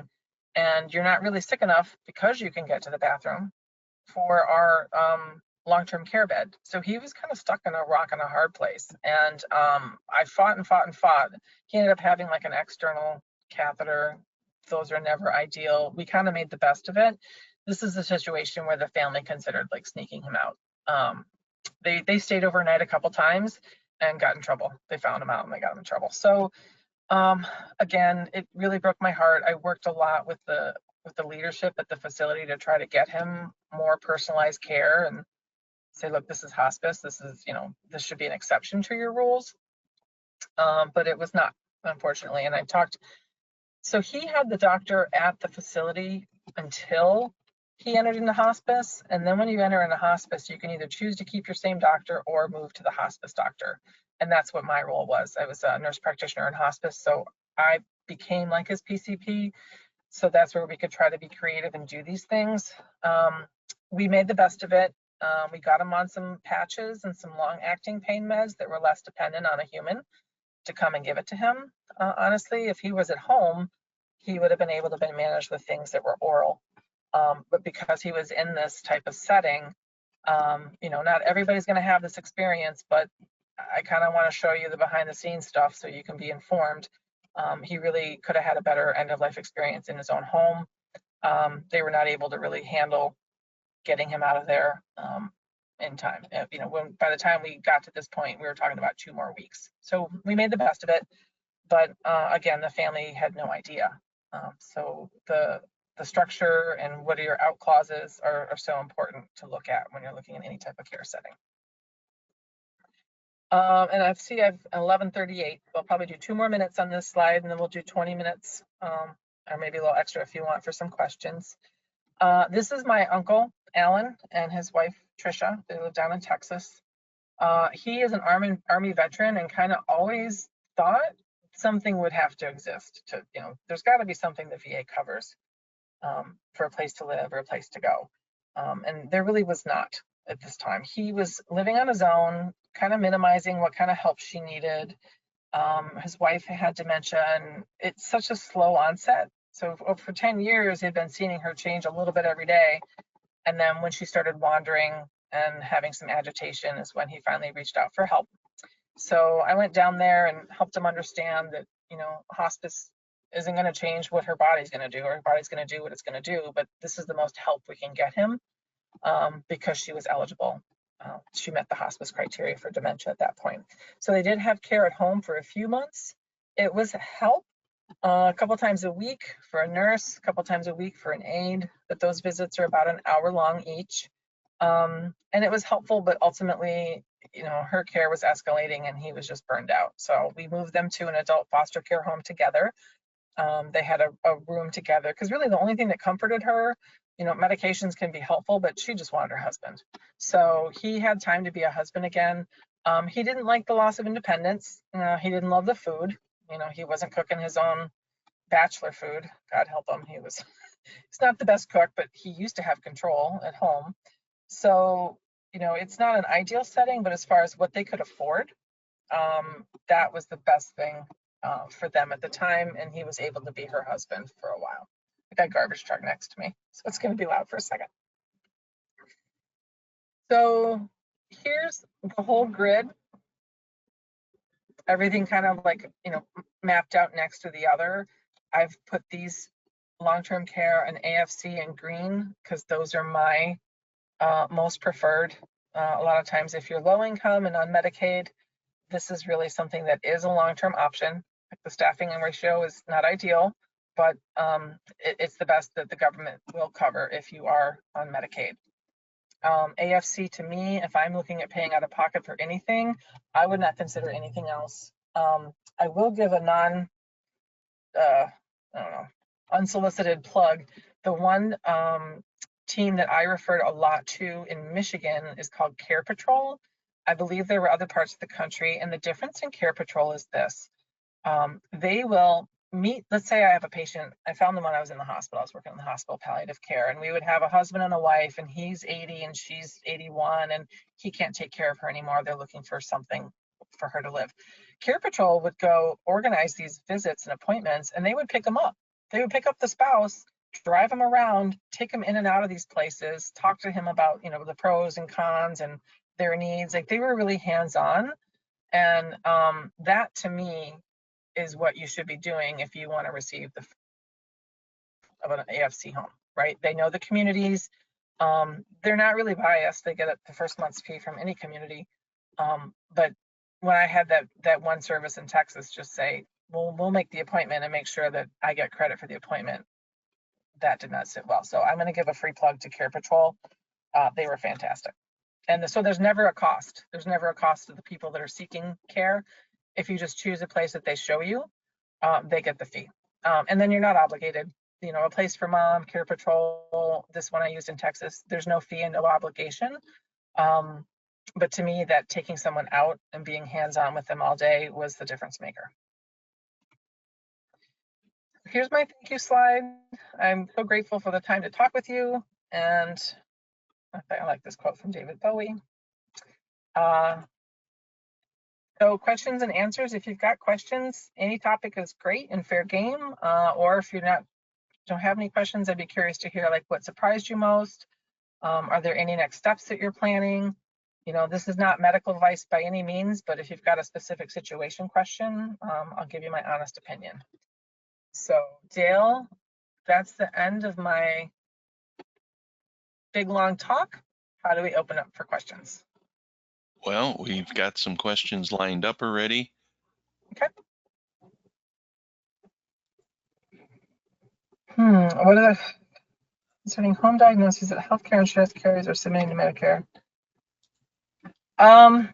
S2: and you're not really sick enough because you can get to the bathroom for our long-term care bed. So he was kind of stuck in a rock and a hard place. And I fought and fought and fought. He ended up having like an external catheter. Those are never ideal. We kind of made the best of it. This is a situation where the family considered like sneaking him out. They stayed overnight a couple times and got in trouble. They found him out and they got him in trouble. So again, it really broke my heart. I worked a lot with the leadership at the facility to try to get him more personalized care and say, look, this is hospice. This is, this should be an exception to your rules. But it was not, unfortunately. And I talked, so he had the doctor at the facility until he entered into hospice. And then when you enter into hospice, you can either choose to keep your same doctor or move to the hospice doctor. And that's what my role was. I was a nurse practitioner in hospice. So I became like his PCP. So that's where we could try to be creative and do these things. We made the best of it. We got him on some patches and some long-acting pain meds that were less dependent on a human to come and give it to him. Honestly, if he was at home, he would have been able to be managed with things that were oral. But because he was in this type of setting, not everybody's going to have this experience, but I kind of want to show you the behind the scenes stuff so you can be informed. He really could have had a better end of life experience in his own home. They were not able to really handle getting him out of there in time. By the time we got to this point, we were talking about 2 more weeks. So we made the best of it. But again, the family had no idea. So the structure and what are your out clauses are so important to look at when you're looking at any type of care setting. And I see I've 11:38. We'll probably do 2 more minutes on this slide, and then we'll do 20 minutes, or maybe a little extra if you want for some questions. This is my uncle, Alan, and his wife, Trisha. They live down in Texas. He is an Army veteran and kind of always thought something would have to exist to, there's got to be something the VA covers for a place to live or a place to go. And there really was not at this time. He was living on his own, kind of minimizing what kind of help she needed. His wife had dementia, and it's such a slow onset. So for 10 years, he'd been seeing her change a little bit every day. And then when she started wandering and having some agitation is when he finally reached out for help. So I went down there and helped him understand that, hospice isn't going to change what her body's going to do. Her body's going to do what it's going to do, but this is the most help we can get him, because she was eligible. She met the hospice criteria for dementia at that point. So they did have care at home for a few months. It was help, a couple times a week for a nurse, a couple times a week for an aide, but those visits are about an hour long each. And it was helpful, but ultimately, her care was escalating and he was just burned out. So we moved them to an adult foster care home together. They had a room together because really the only thing that comforted her, medications can be helpful, but she just wanted her husband. So he had time to be a husband again. He didn't like the loss of independence. He didn't love the food. He wasn't cooking his own bachelor food. God help him. He's not the best cook, but he used to have control at home. So, it's not an ideal setting, but as far as what they could afford, that was the best thing for them at the time. And he was able to be her husband for a while. I got a garbage truck next to me, so it's going to be loud for a second. So here's the whole grid. Everything kind of like, mapped out next to the other. I've put these long-term care and AFC in green because those are my most preferred. A lot of times if you're low income and on Medicaid, this is really something that is a long-term option. The staffing and ratio is not ideal, but it's the best that the government will cover if you are on Medicaid. AFC to me, if I'm looking at paying out of pocket for anything, I would not consider anything else. I will give a I don't know, unsolicited plug. The one team that I referred a lot to in Michigan is called Care Patrol. I believe there were other parts of the country, and the difference in Care Patrol is this. They will meet, let's say I have a patient, I found them when I was in the hospital, I was working in the hospital palliative care, and we would have a husband and a wife, and he's 80 and she's 81, and he can't take care of her anymore. They're looking for something for her to live. Care Patrol would go organize these visits and appointments, and they would pick them up. They would pick up the spouse, drive him around, take him in and out of these places, talk to him about, the pros and cons and their needs. Like, they were really hands-on. And that to me is what you should be doing if you want to receive the of an AFC home, right? They know the communities. They're not really biased. They get the first month's fee from any community. But when I had that one service in Texas just say, we'll make the appointment and make sure that I get credit for the appointment, that did not sit well. So I'm going to give a free plug to Care Patrol. They were fantastic. And so there's never a cost. There's never a cost to the people that are seeking care. If you just choose a place that they show you, they get the fee. And then you're not obligated. A Place for Mom, Care Patrol, this one I used in Texas, there's no fee and no obligation. But to me, that taking someone out and being hands-on with them all day was the difference maker. Here's my thank you slide. I'm so grateful for the time to talk with you. And I like this quote from David Bowie. So questions and answers, if you've got questions, any topic is great and fair game. Or if you don't have any questions, I'd be curious to hear like what surprised you most. Are there any next steps that you're planning? This is not medical advice by any means, but if you've got a specific situation question, I'll give you my honest opinion. So Dale, that's the end of my big long talk. How do we open up for questions?
S1: Well, we've got some questions lined up already.
S2: Okay. What are the concerning home diagnoses that healthcare insurance carriers are submitting to Medicare? I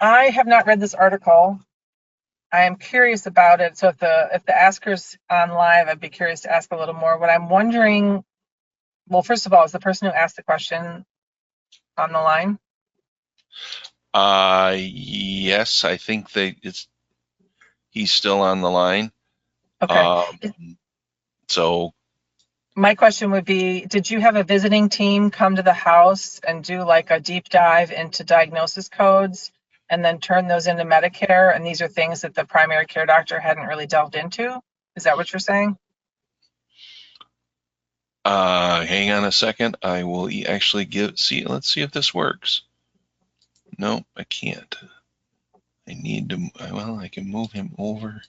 S2: have not read this article. I am curious about it. So if the asker's on live, I'd be curious to ask a little more. What I'm wondering, well, first of all, is the person who asked the question on the line?
S1: Yes, I think he's still on the line.
S2: Okay.
S1: So
S2: my question would be, did you have a visiting team come to the house and do like a deep dive into diagnosis codes and then turn those into Medicare? And these are things that the primary care doctor hadn't really delved into? Is that what you're saying?
S1: Hang on a second. I will actually let's see if this works. No, I can't. I need to, well, I can move him over.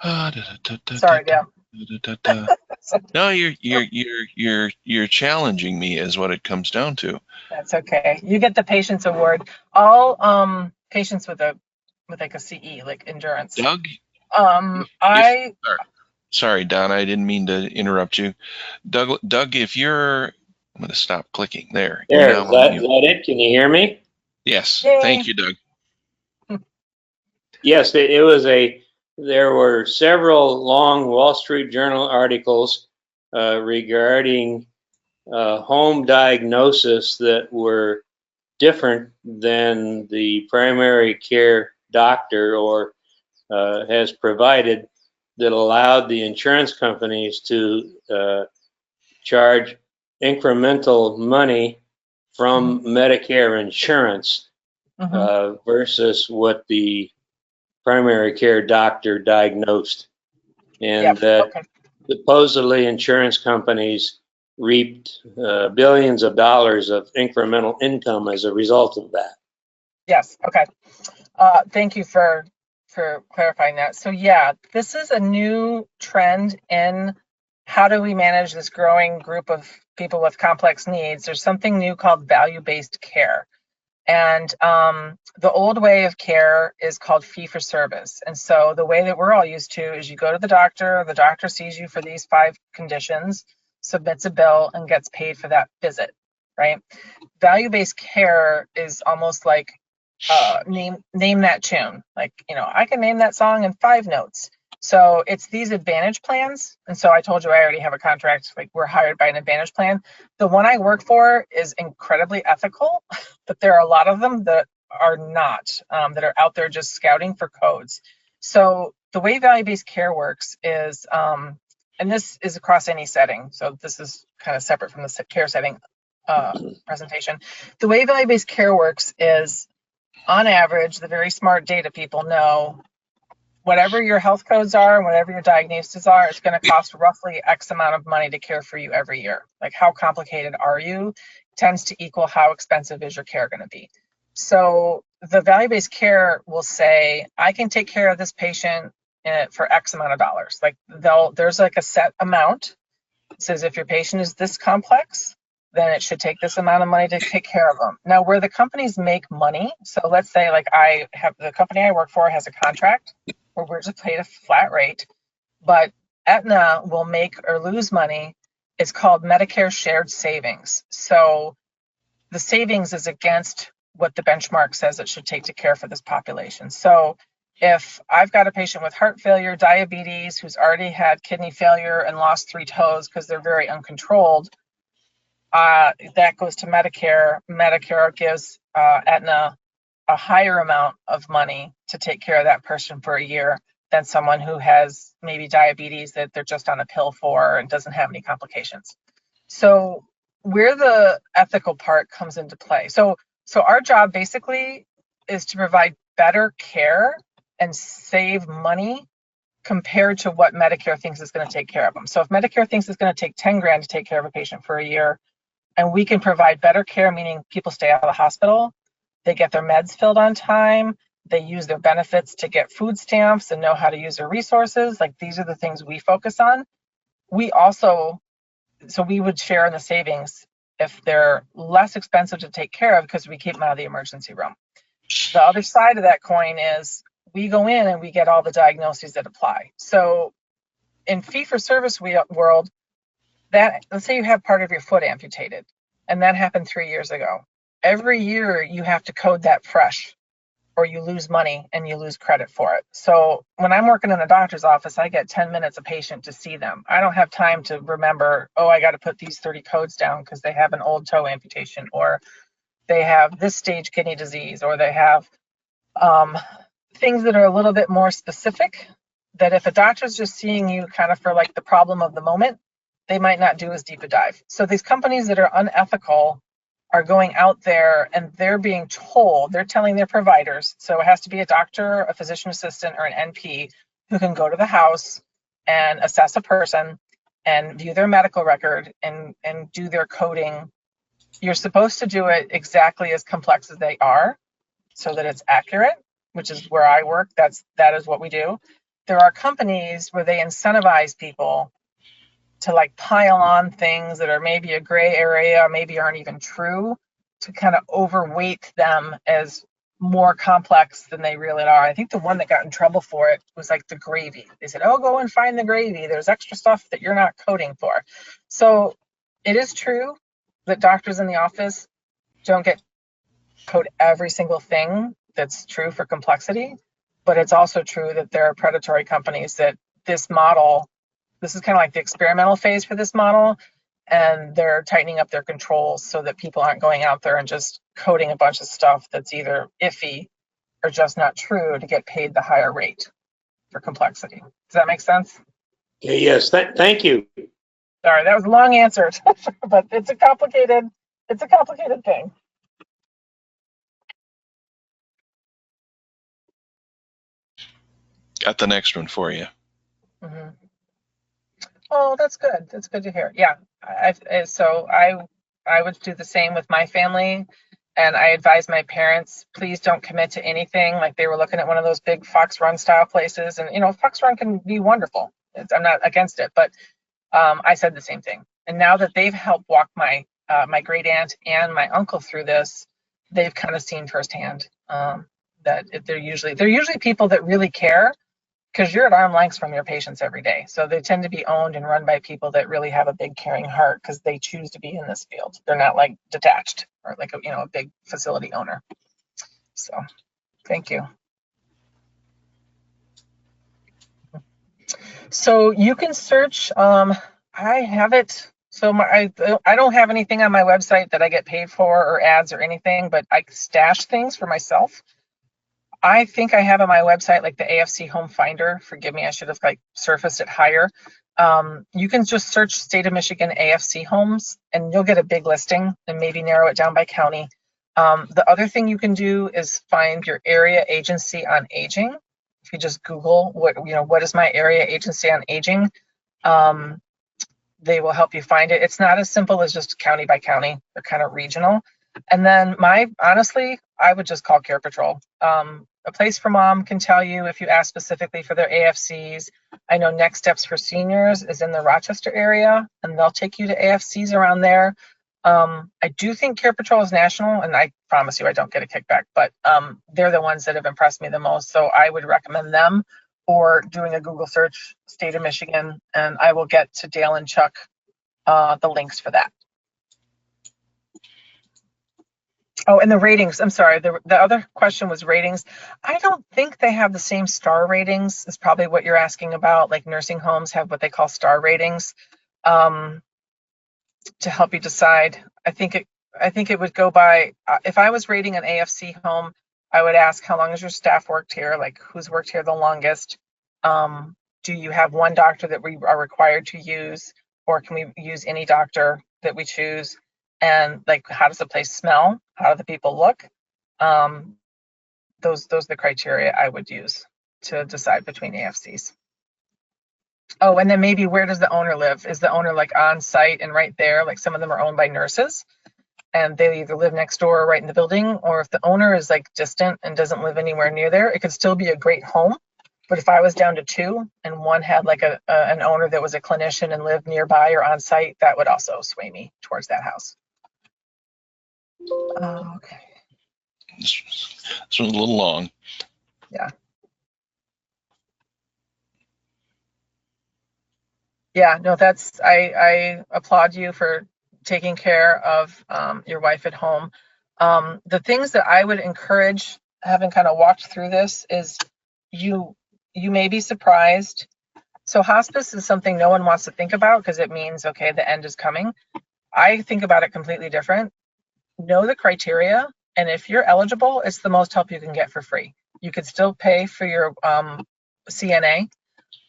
S2: Sorry, Dale.
S1: No, you're challenging me is what it comes down to.
S2: That's okay. You get the patience award. All patients with like a CE, like endurance.
S1: Doug,
S2: I
S1: sorry, Donna, I didn't mean to interrupt you. Doug, if you're, I'm going to stop clicking there. You're
S3: There,
S1: now
S3: is
S1: on
S3: that
S1: mute.
S3: it? Can you hear me?
S1: Yes,
S2: Yay.
S1: thank you, Doug.
S3: Yes, there were several long Wall Street Journal articles regarding home diagnosis that were different than the primary care doctor or has provided, that allowed the insurance companies to charge incremental money from Medicare insurance versus what the primary care doctor diagnosed, and that supposedly insurance companies reaped billions of dollars of incremental income as a result of that.
S2: Yes. Okay. Thank you for clarifying that. So yeah, this is a new trend in how do we manage this growing group of people with complex needs. There's something new called value-based care. And the old way of care is called fee-for-service. And so the way that we're all used to is you go to the doctor sees you for these 5 conditions, submits a bill, and gets paid for that visit, right? Value-based care is almost like name that tune. Like, I can name that song in 5 notes. So it's these advantage plans. And so I told you I already have a contract, like we're hired by an advantage plan. The one I work for is incredibly ethical, but there are a lot of them that are not, that are out there just scouting for codes. So the way value-based care works is, and this is across any setting, so this is kind of separate from the care setting presentation. The way value-based care works is, on average, the very smart data people know whatever your health codes are and whatever your diagnoses are, it's going to cost roughly X amount of money to care for you every year. Like, how complicated are you tends to equal how expensive is your care going to be. So the value-based care will say, I can take care of this patient for X amount of dollars. Like, there's like a set amount. It says if your patient is this complex, then it should take this amount of money to take care of them. Now, where the companies make money, so let's say like the company I work for has a contract where we're just paid a flat rate, but Aetna will make or lose money. It's called Medicare shared savings. So the savings is against what the benchmark says it should take to care for this population. So if I've got a patient with heart failure, diabetes, who's already had kidney failure and lost 3 toes because they're very uncontrolled, that goes to Medicare. Medicare gives Aetna a higher amount of money to take care of that person for a year than someone who has maybe diabetes that they're just on a pill for and doesn't have any complications. So where the ethical part comes into play. So our job basically is to provide better care and save money compared to what Medicare thinks is going to take care of them. So if Medicare thinks it's going to take 10 grand to take care of a patient for a year, and we can provide better care, meaning people stay out of the hospital, they get their meds filled on time, they use their benefits to get food stamps and know how to use their resources. Like, these are the things we focus on. We would share in the savings if they're less expensive to take care of because we keep them out of the emergency room. The other side of that coin is we go in and we get all the diagnoses that apply. So in fee-for-service world, that, let's say you have part of your foot amputated, and that happened 3 years ago. Every year you have to code that fresh, or you lose money and you lose credit for it. So when I'm working in a doctor's office, I get 10 minutes a patient to see them. I don't have time to remember, oh, I got to put these 30 codes down because they have an old toe amputation, or they have this stage kidney disease, or they have things that are a little bit more specific, that if a doctor's just seeing you kind of for like the problem of the moment, they might not do as deep a dive. So these companies that are unethical are going out there and they're being told, they're telling their providers, so it has to be a doctor, a physician assistant, or an NP who can go to the house and assess a person and view their medical record and do their coding. You're supposed to do it exactly as complex as they are so that it's accurate. which is where I work, that is what we do. There are companies where they incentivize people to like pile on things that are maybe a gray area, maybe aren't even true, to kind of overweight them as more complex than they really are. I think the one that got in trouble for it was like the gravy. They said, oh, go and find the gravy. There's extra stuff that you're not coding for. So it is true that doctors in the office don't get code every single thing that's true for complexity, but it's also true that there are predatory companies that this is kind of like the experimental phase for this model, and they're tightening up their controls so that people aren't going out there and just coding a bunch of stuff that's either iffy or just not true to get paid the higher rate for complexity. Does that make sense?
S3: Yeah, yes, thank you.
S2: Sorry, that was a long answer, but it's a complicated thing.
S1: Got the next one for you.
S2: Mm-hmm. Oh, that's good. That's good to hear. Yeah, I would do the same with my family, and I advise my parents, please don't commit to anything. Like they were looking at one of those big Fox Run style places, and Fox Run can be wonderful. I'm not against it, but I said the same thing. And now that they've helped walk my great aunt and my uncle through this, they've kind of seen firsthand that they're usually people that really care, because you're at arm's length from your patients every day. So they tend to be owned and run by people that really have a big caring heart because they choose to be in this field. They're not like detached or like a big facility owner. So thank you. So you can search, I have it. So I don't have anything on my website that I get paid for or ads or anything, but I stash things for myself. I think I have on my website like the AFC Home Finder. Forgive me, I should have like surfaced it higher. You can just search State of Michigan AFC homes and you'll get a big listing and maybe narrow it down by county. The other thing you can do is find your area agency on aging. If you just Google what is my area agency on aging, they will help you find it. It's not as simple as just county by county. They're kind of regional. And then honestly, I would just call Care Patrol. A Place for Mom can tell you if you ask specifically for their AFCs. I know Next Steps for Seniors is in the Rochester area, and they'll take you to AFCs around there. I do think Care Patrol is national, and I promise you I don't get a kickback, but they're the ones that have impressed me the most. So I would recommend them, or doing a Google search, State of Michigan, and I will get to Dale and Chuck the links for that. Oh, and the ratings, I'm sorry, the other question was ratings. I don't think they have the same star ratings is probably what you're asking about. Like nursing homes have what they call star ratings to help you decide. I think it would go by, if I was rating an AFC home, I would ask how long has your staff worked here, like who's worked here the longest? Do you have one doctor that we are required to use, or can we use any doctor that we choose? And like, how does the place smell? How do the people look? Those are the criteria I would use to decide between AFCs. Oh, and then maybe where does the owner live? Is the owner like on site and right there? Like some of them are owned by nurses and they either live next door or right in the building, or if the owner is like distant and doesn't live anywhere near there, it could still be a great home. But if I was down to two and one had like an owner that was a clinician and lived nearby or on site, that would also sway me towards that house. Okay.
S1: This was a little long.
S2: Yeah. Yeah, no, I applaud you for taking care of your wife at home. The things that I would encourage, having kind of walked through this, is you may be surprised. So hospice is something no one wants to think about because it means, okay, the end is coming. I think about it completely different. Know the criteria, and if you're eligible, it's the most help you can get for free. You could still pay for your CNA,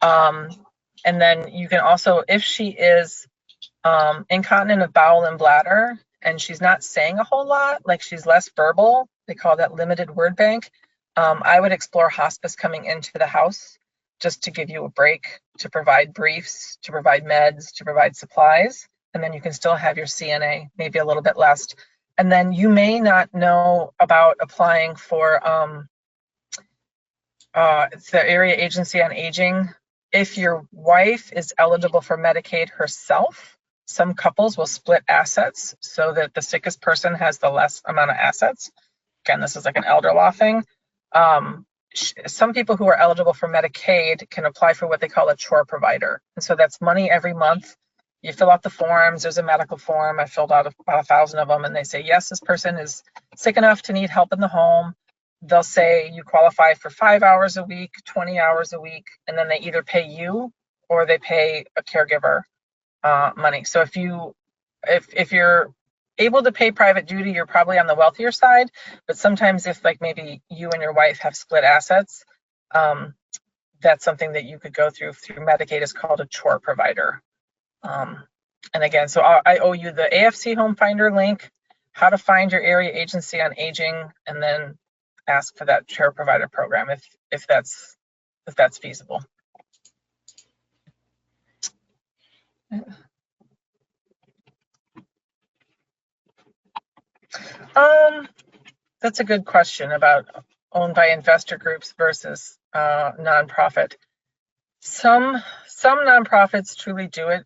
S2: and then you can also, if she is incontinent of bowel and bladder and she's not saying a whole lot, like she's less verbal, they call that limited word bank, I would explore hospice coming into the house just to give you a break, to provide briefs, to provide meds, to provide supplies, and then you can still have your CNA, maybe a little bit less. And then you may not know about applying for It's the Area Agency on Aging. If your wife is eligible for Medicaid herself, some couples will split assets so that the sickest person has the less amount of assets. Again, this is like an elder law thing. Some people who are eligible for Medicaid can apply for what they call a chore provider. And so that's money every month. You fill out the forms. There's a medical form. I filled out about 1,000 of them, and they say, yes, this person is sick enough to need help in the home. They'll say you qualify for 5 hours a week, 20 hours a week, and then they either pay you or they pay a caregiver money. So if you're able to pay private duty, you're probably on the wealthier side. But sometimes if like maybe you and your wife have split assets, that's something that you could go through Medicaid. Is called a chore provider. And again, so I owe you the AFC Home Finder link, how to find your area agency on aging, and then ask for that chore provider program if that's feasible. That's a good question about owned by investor groups versus nonprofit. Some nonprofits truly do it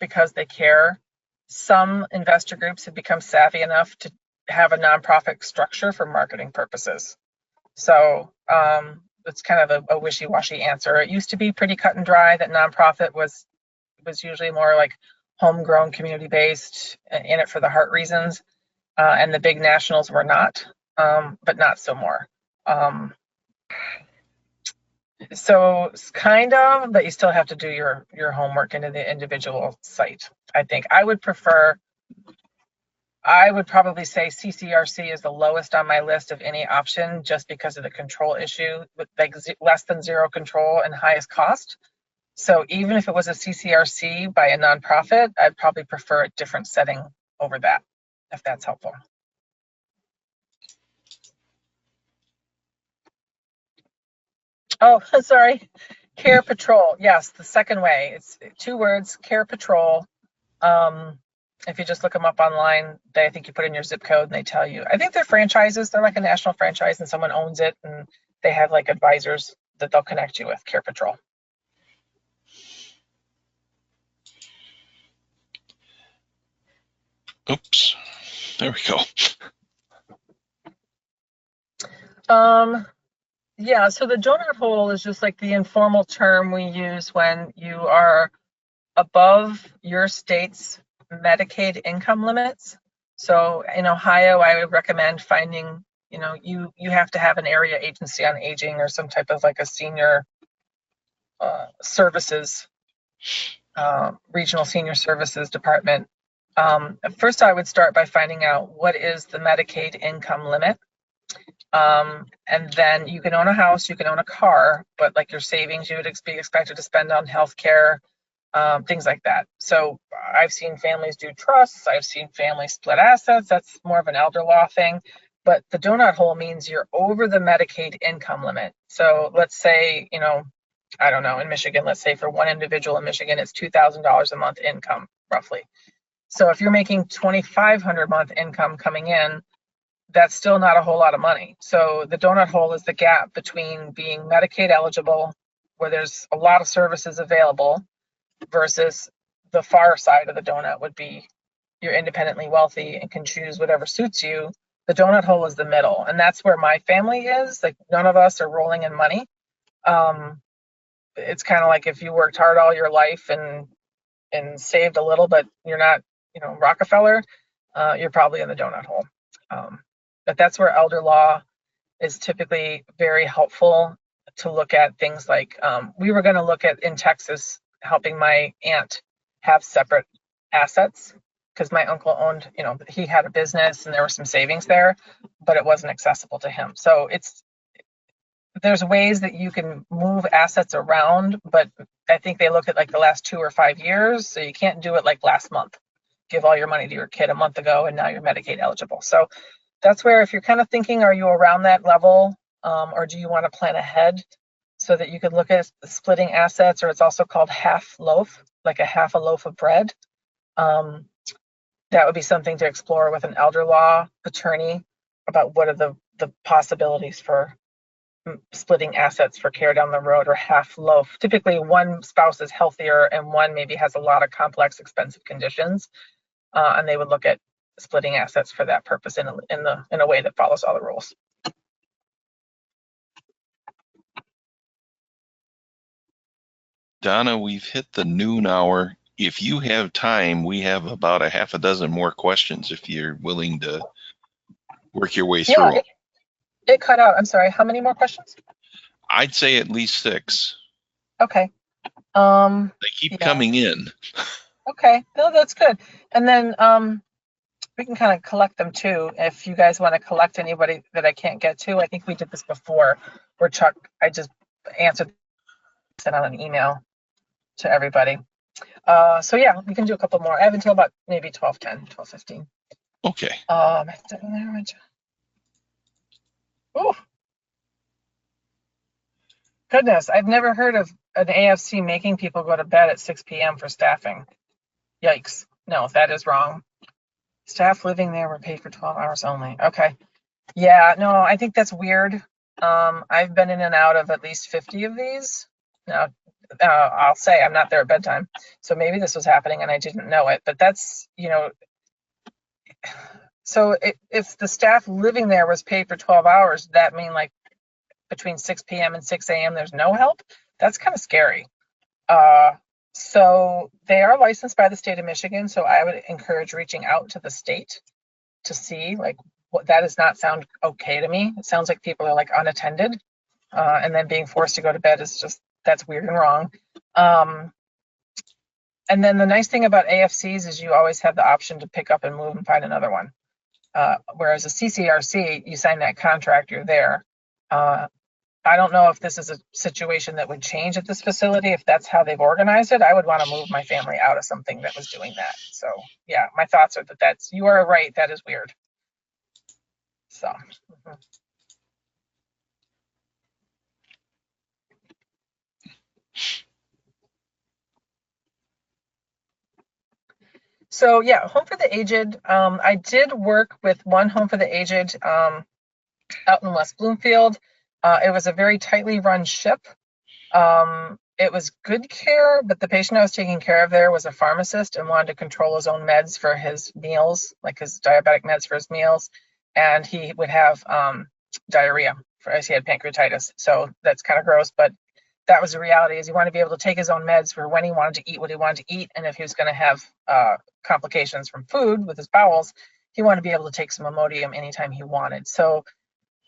S2: because they care. Some investor groups have become savvy enough to have a nonprofit structure for marketing purposes. So it's kind of a wishy-washy answer. It used to be pretty cut and dry that nonprofit was usually more like homegrown, community-based, in it for the heart reasons, and the big nationals were not, but not so more. So it's kind of, but you still have to do your homework into the individual site. I think I would probably say CCRC is the lowest on my list of any option, just because of the control issue with like less than zero control and highest cost. So even if it was a CCRC by a nonprofit, I'd probably prefer a different setting over that, if that's helpful. Oh, sorry. Care Patrol. Yes, the second way. It's 2 words, Care Patrol. If you just look them up online, I think you put in your zip code and they tell you. I think they're franchises. They're like a national franchise and someone owns it, and they have like advisors that they'll connect you with. Care Patrol.
S1: Oops. There we go.
S2: Yeah, so the donut hole is just like the informal term we use when you are above your state's Medicaid income limits. So in Ohio, I would recommend finding, you have to have an area agency on aging or some type of like a senior services, regional senior services department. First, I would start by finding out what is the Medicaid income limit. And then you can own a house, you can own a car, but like your savings, you would be expected to spend on healthcare, things like that. So I've seen families do trusts. I've seen families split assets. That's more of an elder law thing. But the donut hole means you're over the Medicaid income limit. So let's say, I don't know, in Michigan, let's say for one individual in Michigan, it's $2,000 a month income, roughly. So if you're making $2,500 a month income coming in, that's still not a whole lot of money. So the donut hole is the gap between being Medicaid eligible, where there's a lot of services available, versus the far side of the donut would be you're independently wealthy and can choose whatever suits you. The donut hole is the middle, and that's where my family is. Like, none of us are rolling in money. It's kind of like if you worked hard all your life and saved a little, but you're not, Rockefeller, you're probably in the donut hole. But that's where elder law is typically very helpful to look at things like, we were going to look at in Texas helping my aunt have separate assets, because my uncle owned, he had a business and there were some savings there, but it wasn't accessible to him. So there's ways that you can move assets around, but I think they look at like the last 2 or 5 years. So you can't do it like last month. Give all your money to your kid a month ago and now you're Medicaid eligible. So that's where, if you're kind of thinking, are you around that level, or do you want to plan ahead so that you could look at splitting assets, or it's also called half loaf, like a half a loaf of bread. That would be something to explore with an elder law attorney about what are the possibilities for splitting assets for care down the road, or half loaf. Typically one spouse is healthier and one maybe has a lot of complex, expensive conditions, and they would look at splitting assets for that purpose in a way that follows all the rules.
S1: Donna, we've hit the noon hour. If you have time, we have about a half a dozen more questions if you're willing to work your way through.
S2: Yeah, it cut out. I'm sorry. How many more questions?
S1: I'd say at least 6.
S2: Okay.
S1: They keep coming in.
S2: Okay. No, that's good. And then we can kind of collect them too. If you guys want to collect anybody that I can't get to, I think we did this before, where Chuck, I just answered, sent out an email to everybody. So yeah, we can do a couple more. I have until about maybe 12:10, 12:15.
S1: Okay.
S2: Oh, goodness, I've never heard of an AFC making people go to bed at 6 p.m. for staffing. Yikes. No, that is wrong. Staff living there were paid for 12 hours only. Okay. Yeah, no, I think that's weird. I've been in and out of at least 50 of these. Now, I'll say I'm not there at bedtime, so maybe this was happening and I didn't know it, but that's, so if the staff living there was paid for 12 hours, that mean like between 6 p.m. and 6 a.m. there's no help? That's kind of scary. So they are licensed by the state of Michigan, so I would encourage reaching out to the state to see, like, what, that does not sound okay to me. It sounds like people are like unattended, and then being forced to go to bed is just, that's weird and wrong. And then the nice thing about AFCs is you always have the option to pick up and move and find another one. Whereas a CCRC, you sign that contract, you're there. I don't know if this is a situation that would change at this facility. If that's how they've organized it, I would want to move my family out of something that was doing that. So yeah, my thoughts are that you are right. That is weird. So. So yeah, Home for the Aged. I did work with one Home for the Aged out in West Bloomfield. It was a very tightly run ship. It was good care, but the patient I was taking care of there was a pharmacist and wanted to control his own meds for his meals, like his diabetic meds for his meals. And he would have diarrhea as he had pancreatitis. So that's kind of gross, but that was the reality, is he wanted to be able to take his own meds for when he wanted to eat what he wanted to eat. And if he was going to have complications from food with his bowels, he wanted to be able to take some Imodium anytime he wanted. So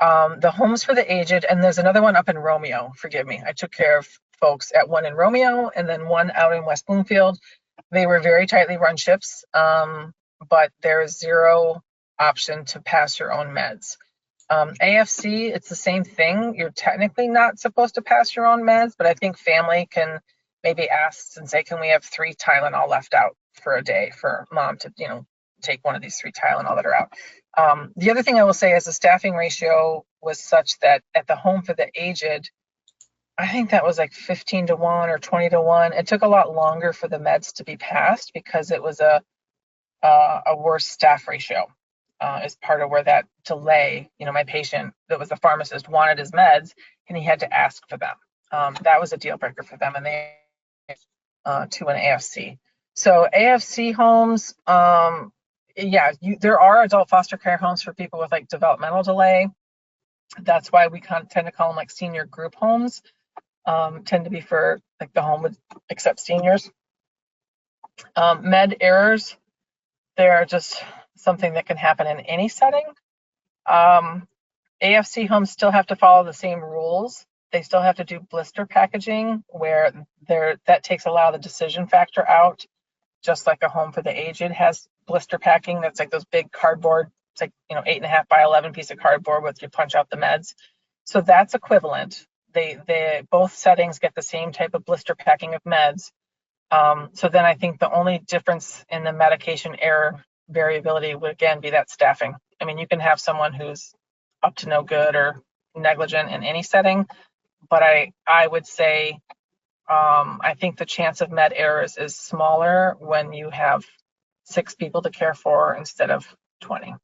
S2: the Homes for the Aged, and there's another one up in Romeo, forgive me. I took care of folks at one in Romeo and then one out in West Bloomfield. They were very tightly run ships, but there's zero option to pass your own meds. AFC, it's the same thing. You're technically not supposed to pass your own meds, but I think family can maybe ask and say, can we have 3 Tylenol left out for a day for mom to, take one of these 3 Tylenol that are out. The other thing I will say is the staffing ratio was such that at the Home for the Aged, I think that was like 15-1 or 20-1. It took a lot longer for the meds to be passed because it was a worse staff ratio. Is part of where that delay, my patient that was the pharmacist wanted his meds and he had to ask for them. That was a deal breaker for them, and they to an AFC. So AFC homes, there are adult foster care homes for people with like developmental delay. That's why we tend to call them like senior group homes. Tend to be for like the home would accept seniors. Med errors, they're just something that can happen in any setting. AFC homes still have to follow the same rules. They still have to do blister packaging where that takes a lot of the decision factor out, just like a Home for the Aged has blister packing. That's like those big cardboard, it's like 8.5 by 11 piece of cardboard with you punch out the meds. So that's equivalent. They both settings get the same type of blister packing of meds. So then I think the only difference in the medication error variability would again be that staffing. I mean, you can have someone who's up to no good or negligent in any setting, but I would say I think the chance of med errors is smaller when you have 6 people to care for instead of 20.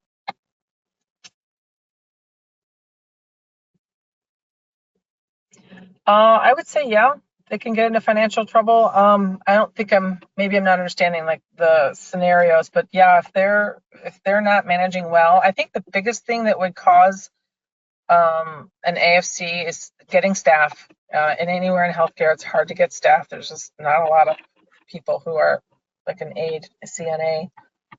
S2: I would say, yeah, they can get into financial trouble. I don't think maybe I'm not understanding like the scenarios, but yeah, if they're not managing well, I think the biggest thing that would cause an AFC is getting staff. And anywhere in healthcare, it's hard to get staff. There's just not a lot of people who are like an aide, a CNA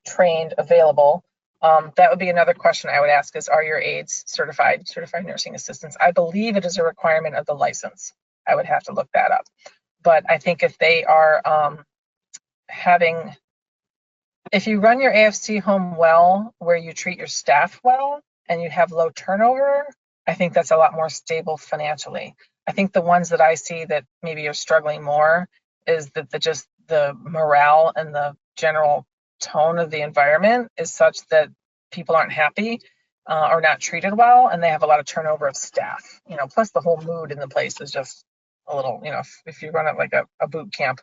S2: trained available. That would be another question I would ask is, are your aides certified nursing assistants? I believe it is a requirement of the license. I would have to look that up. But I think if they are if you run your AFC home well, where you treat your staff well and you have low turnover, I think that's a lot more stable financially. I think the ones that I see that maybe are struggling more is that the morale and the general tone of the environment is such that people aren't happy or not treated well, and they have a lot of turnover of staff. Plus the whole mood in the place is just a little, if you run it like a boot camp,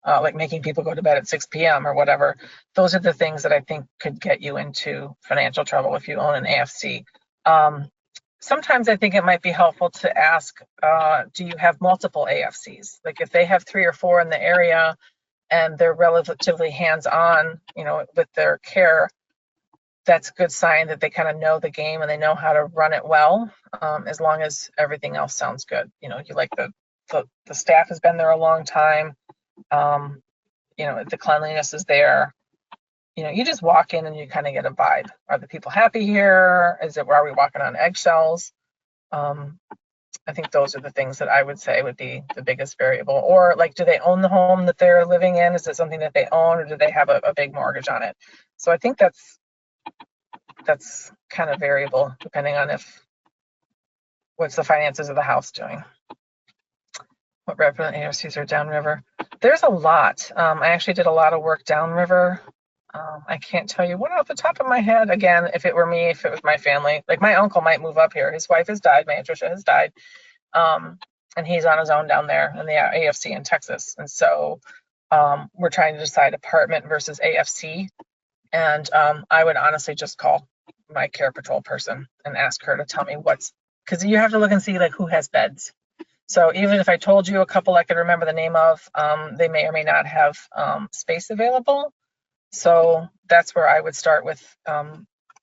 S2: like making people go to bed at 6 p.m. or whatever. Those are the things that I think could get you into financial trouble if you own an AFC. Sometimes I think it might be helpful to ask, do you have multiple AFCs? Like if they have 3 or 4 in the area and they're relatively hands-on, with their care, that's a good sign that they kind of know the game and they know how to run it well, as long as everything else sounds good. You like the staff has been there a long time. The cleanliness is there. You just walk in and you kind of get a vibe. Are the people happy here? Are we walking on eggshells? I think those are the things that I would say would be the biggest variable. Or like, do they own the home that they're living in? Is it something that they own, or do they have a big mortgage on it? So I think that's kind of variable depending on what's the finances of the house doing. What revenue AFCs are downriver? There's a lot. I actually did a lot of work downriver. I can't tell you one off the top of my head. Again, if it were me, if it was my family, like my uncle might move up here. His wife has died. My Aunt Tricia has died. And he's on his own down there in the AFC in Texas. And so we're trying to decide apartment versus AFC. And I would honestly just call my care patrol person and ask her to tell me because you have to look and see like who has beds. So even if I told you a couple I could remember the name of, they may or may not have space available. So that's where I would start with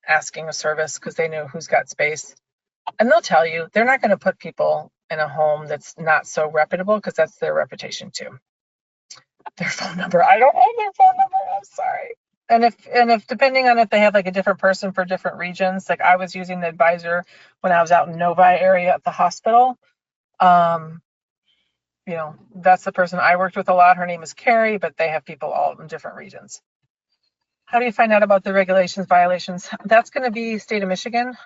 S2: asking a service, because they know who's got space. And they'll tell you. They're not going to put people in a home that's not so reputable, because that's their reputation too. Their phone number. I don't have their phone number. I'm sorry. And if depending on if they have like a different person for different regions, like I was using the advisor when I was out in Novi area at the hospital. That's the person I worked with a lot. Her name is Carrie, but they have people all in different regions. How do you find out about the regulations, violations? That's going to be state of Michigan.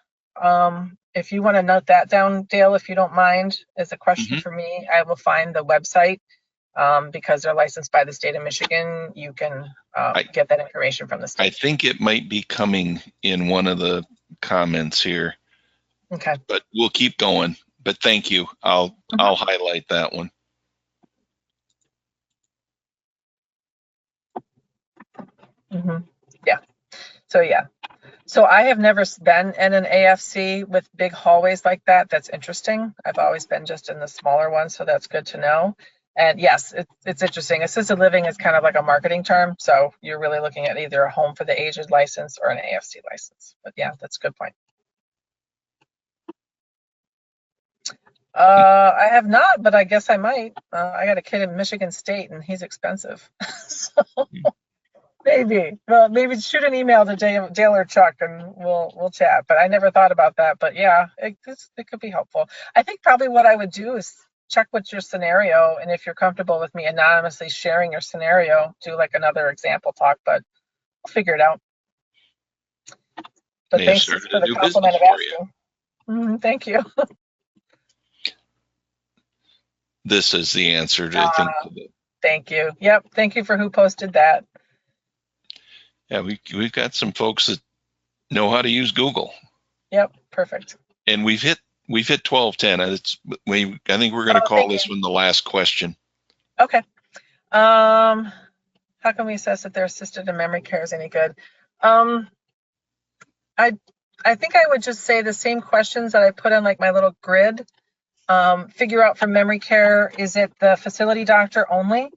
S2: If you want to note that down, Dale, if you don't mind, as a question for me, I will find the website. Because they're licensed by the state of Michigan, you can get that information from the state.
S1: I think it might be coming in one of the comments here.
S2: Okay. But
S1: we'll keep going. But thank you. I'll highlight that one.
S2: Yeah. So I have never been in an AFC with big hallways like that. That's interesting. I've always been just in the smaller ones, so that's good to know. And yes, it's interesting. Assisted living is kind of like a marketing term. So you're really looking at either a home for the aged license or an AFC license. But yeah, that's a good point. I have not, but I guess I might. I got a kid in Michigan State and he's expensive. So maybe. Well, maybe shoot an email to Dale or Chuck and we'll chat. But I never thought about that. But yeah, it could be helpful. I think probably what I would do is check what's your scenario, and if you're comfortable with me anonymously sharing your scenario, do like another example talk, but we'll figure it out. But thanks for the compliment of asking. Thank you.
S1: This is the answer to, I think.
S2: Thank you. Yep. Thank you for who posted that.
S1: Yeah, we've got some folks that know how to use Google.
S2: Yep. Perfect.
S1: And we've hit 12:10. I think we're going to call this one the last question.
S2: Okay. How can we assess if their assisted and memory care is any good? I think I would just say the same questions that I put on like my little grid. Figure out from memory care, is it the facility doctor only?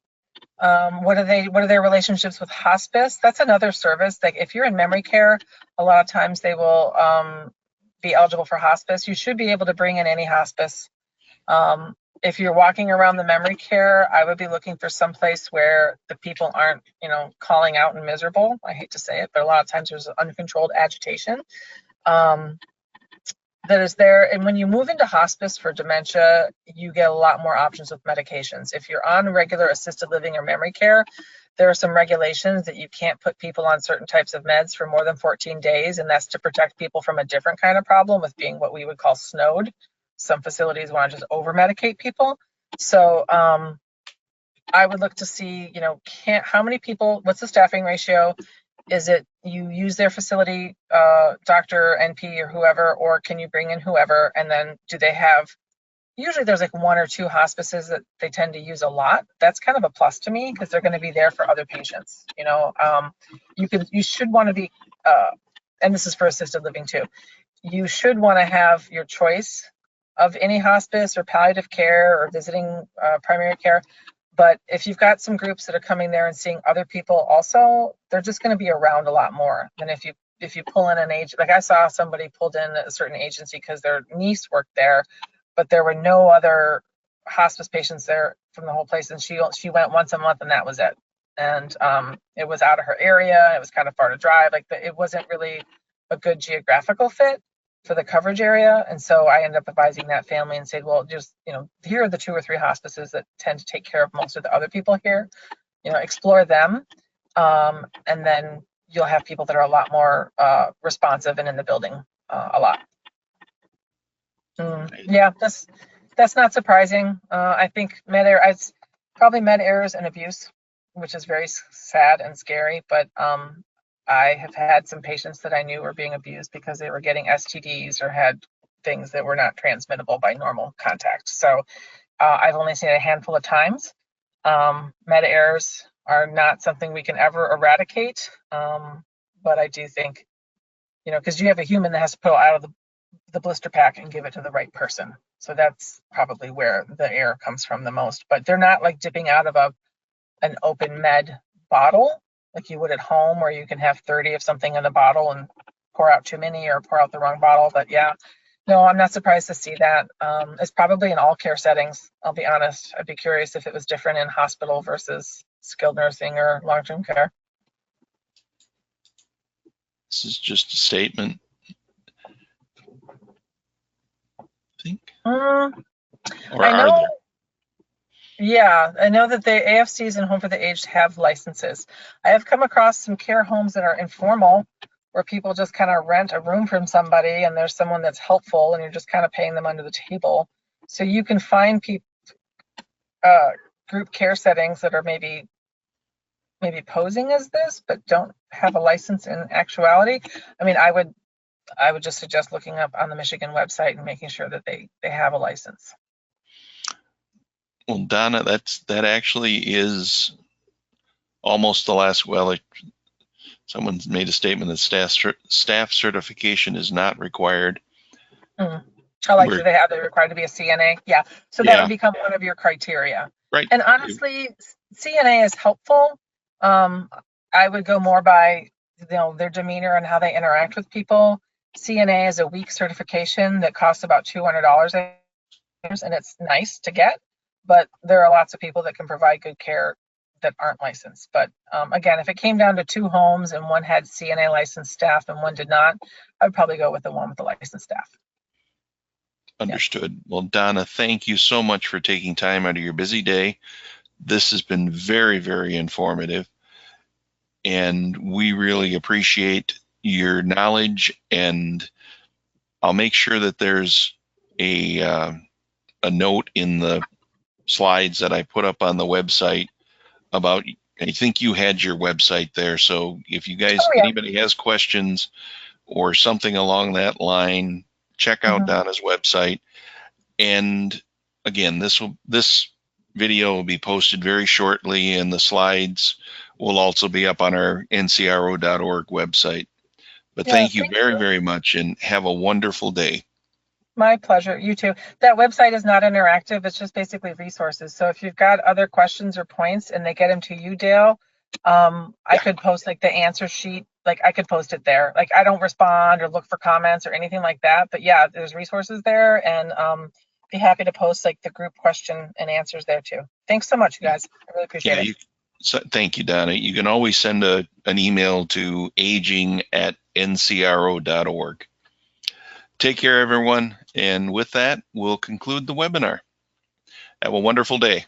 S2: What are their relationships with hospice? That's another service. Like if you're in memory care, a lot of times they will be eligible for hospice. You should be able to bring in any hospice. If you're walking around the memory care, I would be looking for some place where the people aren't, calling out and miserable. I hate to say it, but a lot of times there's uncontrolled agitation. That is there. And when you move into hospice for dementia, you get a lot more options with medications. If you're on regular assisted living or memory care, there are some regulations that you can't put people on certain types of meds for more than 14 days. And that's to protect people from a different kind of problem with being what we would call snowed. Some facilities want to just over medicate people. So I would look to see, how many people, what's the staffing ratio? Is it you use their facility doctor, NP, or whoever, or can you bring in whoever? And then do they have, usually there's like one or two hospices that they tend to use a lot. That's kind of a plus to me because they're going to be there for other patients. You should want to be, and this is for assisted living too, you should want to have your choice of any hospice or palliative care or visiting primary care. But if you've got some groups that are coming there and seeing other people also, they're just going to be around a lot more than if you pull in an agent. Like I saw somebody pulled in a certain agency because their niece worked there, but there were no other hospice patients there from the whole place. And she went once a month and that was it. And it was out of her area. It was kind of far to drive. It wasn't really a good geographical fit for the coverage area. And so I ended up advising that family and said, well, just, here are the 2 or 3 hospices that tend to take care of most of the other people here, explore them. And then you'll have people that are a lot more responsive and in the building a lot. Yeah, that's not surprising. I think it's probably med errors and abuse, which is very sad and scary, but I have had some patients that I knew were being abused because they were getting STDs or had things that were not transmittable by normal contact. So I've only seen it a handful of times. Meta errors are not something we can ever eradicate. But I do think, because you have a human that has to pull out of the blister pack and give it to the right person. So that's probably where the error comes from the most. But they're not like dipping out of an open med bottle like you would at home, where you can have 30 of something in the bottle and pour out too many or pour out the wrong bottle. But yeah, no, I'm not surprised to see that. It's probably in all care settings. I'll be honest. I'd be curious if it was different in hospital versus skilled nursing or long-term care.
S1: This is just a statement. I think. Or are there?
S2: Yeah, I know that the AFCs and Home for the Aged have licenses. I have come across some care homes that are informal, where people just kind of rent a room from somebody and there's someone that's helpful and you're just kind of paying them under the table. So you can find group care settings that are maybe posing as this, but don't have a license in actuality. I mean, I would just suggest looking up on the Michigan website and making sure that they have a license.
S1: Well, Donna, that actually is almost the last. Well, someone's made a statement that staff certification is not required.
S2: I like that they're required to be a CNA. Yeah, so that would become one of your criteria.
S1: Right.
S2: And honestly, CNA is helpful. I would go more by their demeanor and how they interact with people. CNA is a week certification that costs about $200, and it's nice to get. But there are lots of people that can provide good care that aren't licensed. But again, if it came down to 2 homes and one had CNA licensed staff and one did not, I would probably go with the one with the licensed staff.
S1: Understood. Yeah. Well, Donna, thank you so much for taking time out of your busy day. This has been very, very informative. And we really appreciate your knowledge. And I'll make sure that there's a note in the slides that I put up on the website about, I think you had your website there. So if you guys, anybody has questions or something along that line, check out Donna's website. And again, this video will be posted very shortly, and the slides will also be up on our ncro.org website. But thank you very, very much, and have a wonderful day.
S2: My pleasure. You too. That website is not interactive. It's just basically resources. So if you've got other questions or points and they get them to you, Dale, I could post like the answer sheet. Like I could post it there. Like I don't respond or look for comments or anything like that. But yeah, there's resources there, and be happy to post like the group question and answers there too. Thanks so much, you guys. I really appreciate it.
S1: So, thank you, Donna. You can always send an email to aging@ncro.org. Take care, everyone. And with that, we'll conclude the webinar. Have a wonderful day.